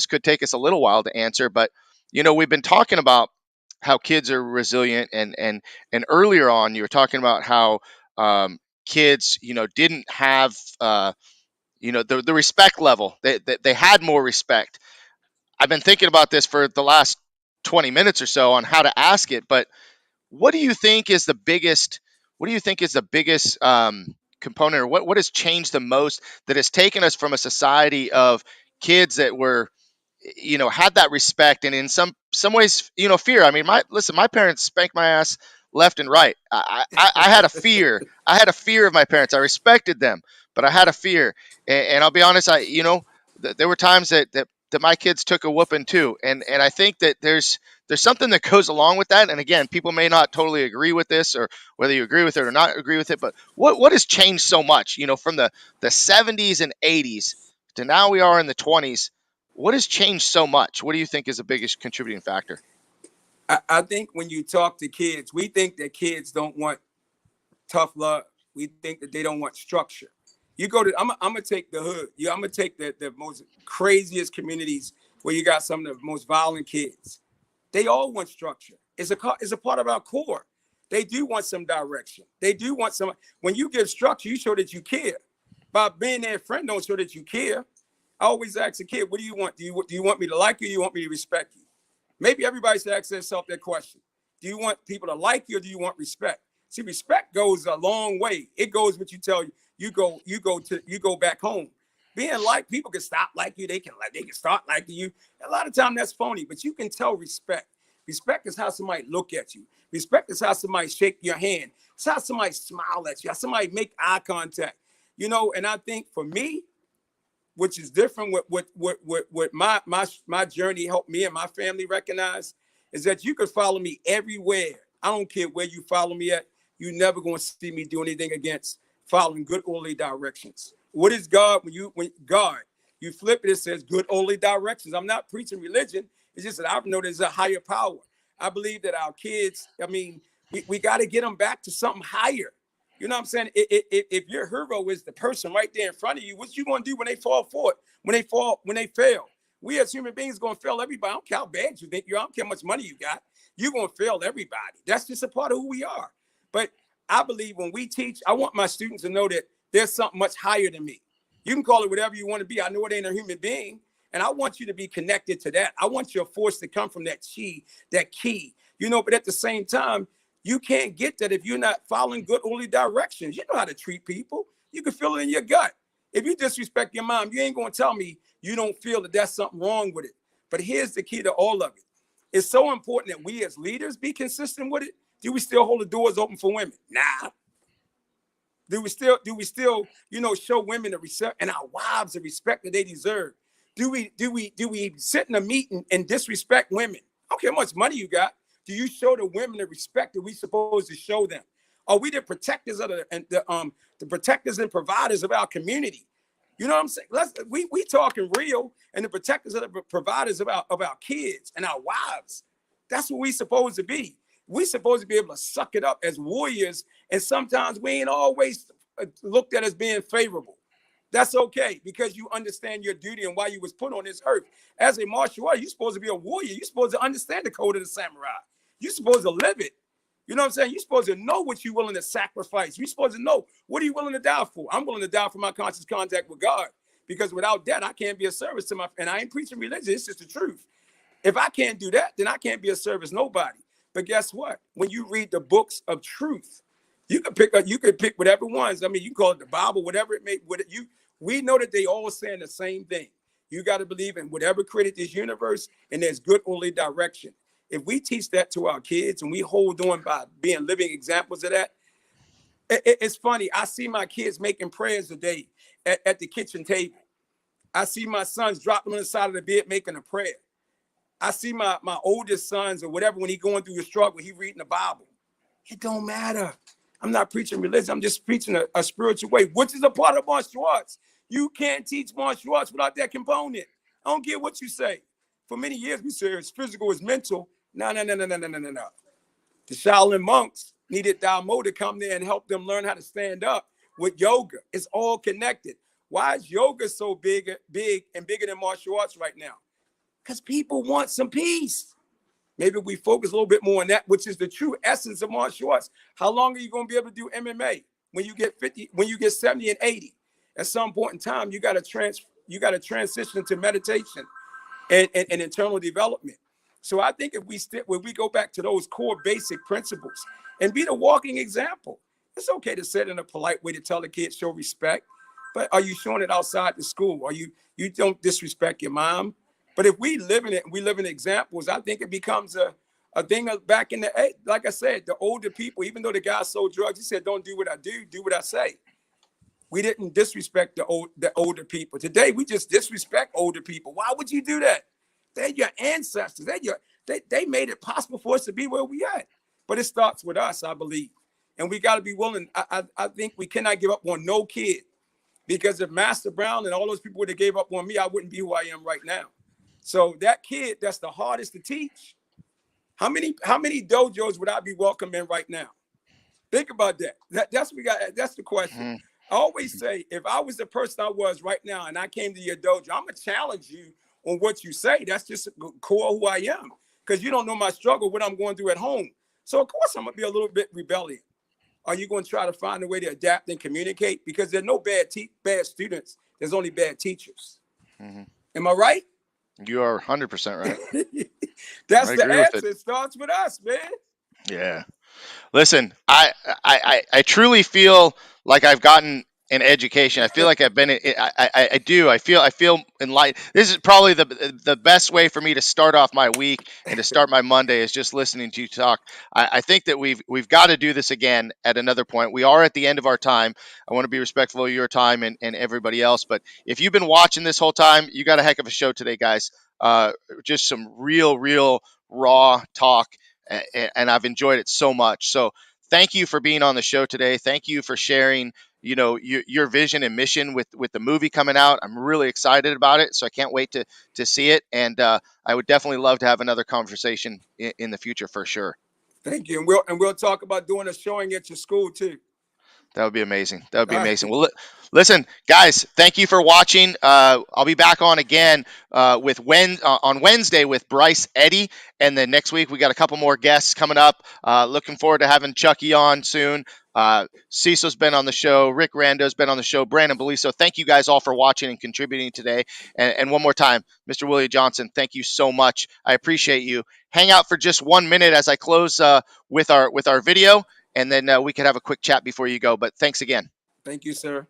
A: could take us a little while to answer, but we've been talking about how kids are resilient, and earlier on you were talking about how kids didn't have the respect level. They had more respect. I've been thinking about this for the last 20 minutes or so on how to ask it, but what do you think is the biggest? What do you think is the biggest component, or what has changed the most, that has taken us from a society of kids that were, had that respect, and in some ways, fear? I mean, my parents spanked my ass left and right. I had a fear. I had a fear of my parents. I respected them, but I had a fear. And I'll be honest, there were times that my kids took a whooping too, and I think that there's something that goes along with that. And again, people may not totally agree with this, or whether you agree with it or not agree with it, but what has changed so much, from the 70s and 80s to now we are in the 20s? What has changed so much? What do you think is the biggest contributing factor?
B: I think when you talk to kids, we think that kids don't want tough love. We think that they don't want structure. You go to, I'm gonna take the hood. I'm gonna take the most craziest communities where you got some of the most violent kids. They all want structure. It's a part of our core. They do want some direction. They do want some. When you give structure, you show that you care. By being their friend, don't show that you care. I always ask a kid, "What do you want? Do you want me to like you? Or do you want me to respect you?" Maybe everybody should ask themselves that question. Do you want people to like you, or do you want respect? See, respect goes a long way. It goes what you tell you. You go back home. Being liked, people can stop like you. They can start liking you. A lot of time that's phony, but you can tell respect. Respect is how somebody look at you. Respect is how somebody shake your hand. It's how somebody smile at you. How somebody make eye contact. And I think for me, which is different with my journey helped me and my family recognize, is that you could follow me everywhere. I don't care where you follow me at. You're never going to see me do anything against following good orderly directions. What is God? When God, you flip it, it says good orderly directions. I'm not preaching religion. It's just that I know there's a higher power. I believe that our kids, we got to get them back to something higher. You know what I'm saying? If your hero is the person right there in front of you, what you gonna do when they fall for it? When they fail? We as human beings gonna fail everybody. I don't care how bad you think you are. I don't care how much money you got. You're gonna fail everybody. That's just a part of who we are. But I believe when we teach, I want my students to know that there's something much higher than me. You can call it whatever you want to be. I know it ain't a human being. And I want you to be connected to that. I want your force to come from that chi, that key. But at the same time, you can't get that if you're not following good orderly directions. You know how to treat people. You can feel it in your gut. If you disrespect your mom, you ain't going to tell me you don't feel that there's something wrong with it. But here's the key to all of it. It's so important that we as leaders be consistent with it. Do we still hold the doors open for women? Nah. Do we still, show women the respect and our wives the respect that they deserve? Do we sit in a meeting and disrespect women? I don't care how much money you got. Do you show the women the respect that we supposed to show them? Are we the protectors of the protectors and providers of our community? You know what I'm saying? We talking real, and the protectors of the providers of our kids and our wives. That's what we supposed to be. We supposed to be able to suck it up as warriors, and sometimes we ain't always looked at as being favorable. That's okay, because you understand your duty and why you was put on this earth. As a martial artist, you're supposed to be a warrior. You're supposed to understand the code of the samurai. You're supposed to live it. You know what I'm saying? You're supposed to know what you're willing to sacrifice. You're supposed to know, what are you willing to die for? I'm willing to die for my conscious contact with God, because without that, I can't be a service to and I ain't preaching religion. It's just the truth. If I can't do that, then I can't be a service nobody. But guess what? When you read the books of truth, you can pick whatever ones. I mean, you call it the Bible, whatever it may. We know that they all saying the same thing. You got to believe in whatever created this universe, and there's good only direction. If we teach that to our kids and we hold on by being living examples of that, it's funny. I see my kids making prayers today at the kitchen table. I see my sons dropping on the side of the bed making a prayer. I see my oldest sons or whatever, when he going through the struggle, he reading the Bible. It don't matter. I'm not preaching religion. I'm just preaching a spiritual way, which is a part of martial arts. You can't teach martial arts without that component. I don't care what you say. For many years, we said it's physical, it's mental. No, no, no, no, no, no, no, no, no. The Shaolin monks needed Dao to come there and help them learn how to stand up with yoga. It's all connected. Why is yoga so big and bigger than martial arts right now? Because people want some peace. Maybe we focus a little bit more on that, which is the true essence of martial arts. How long are you going to be able to do MMA when you get 50, when you get 70 and 80? At some point in time, you got to transition to meditation and internal development. So I think when we go back to those core basic principles and be the walking example, it's okay to say it in a polite way to tell the kids, show respect. But are you showing it outside the school? Are you don't disrespect your mom? But if we live in it and we live in examples, I think it becomes a thing of back in the, like I said, the older people, even though the guy sold drugs, he said, don't do what I do what I say. We didn't disrespect the older people. Today, we just disrespect older people. Why would you do that? They're your ancestors. They made it possible for us to be where we at. But it starts with us, I believe. And we got to be willing. I think we cannot give up on no kid. Because if Master Brown and all those people would have gave up on me, I wouldn't be who I am right now. So that kid, that's the hardest to teach. How many dojos would I be welcome in right now? Think about that. That's the question.
A: Mm-hmm.
B: I always say, if I was the person I was right now and I came to your dojo, I'm gonna challenge you on what you say. That's just core who I am. Because you don't know my struggle, what I'm going through at home. So of course I'm gonna be a little bit rebellious. Are you going to try to find a way to adapt and communicate? Because there's no bad students. There's only bad teachers.
A: Mm-hmm.
B: Am I right?
A: You are 100% right.
B: That's the answer. It starts with us, man.
A: Yeah. Listen, I truly feel like I've gotten an education. I feel like I've been. I do. I feel enlightened. This is probably the best way for me to start off my week and to start my Monday is just listening to you talk. I think that we've got to do this again at another point. We are at the end of our time. I want to be respectful of your time and everybody else. But if you've been watching this whole time, you got a heck of a show today, guys. Just some real raw talk, and I've enjoyed it so much. So thank you for being on the show today. Thank you for sharing, your vision and mission with the movie coming out. I'm really excited about it, so I can't wait to see it. And I would definitely love to have another conversation in the future for sure.
B: Thank you, and we'll talk about doing a showing at your school too.
A: That would be amazing. That would be
B: All right.
A: amazing. Well, listen, guys, thank you for watching. I'll be back on again on Wednesday with Bryce Eddy, and then next week we got a couple more guests coming up. Looking forward to having Chucky on soon. Cecil's been on the show. Rick Rando's been on the show. Brandon Beliso. Thank you guys all for watching and contributing today. And one more time, Mr. Willie Johnson, thank you so much. I appreciate you. Hang out for just 1 minute as I close with our video. And then we could have a quick chat before you go. But thanks again.
B: Thank you, sir.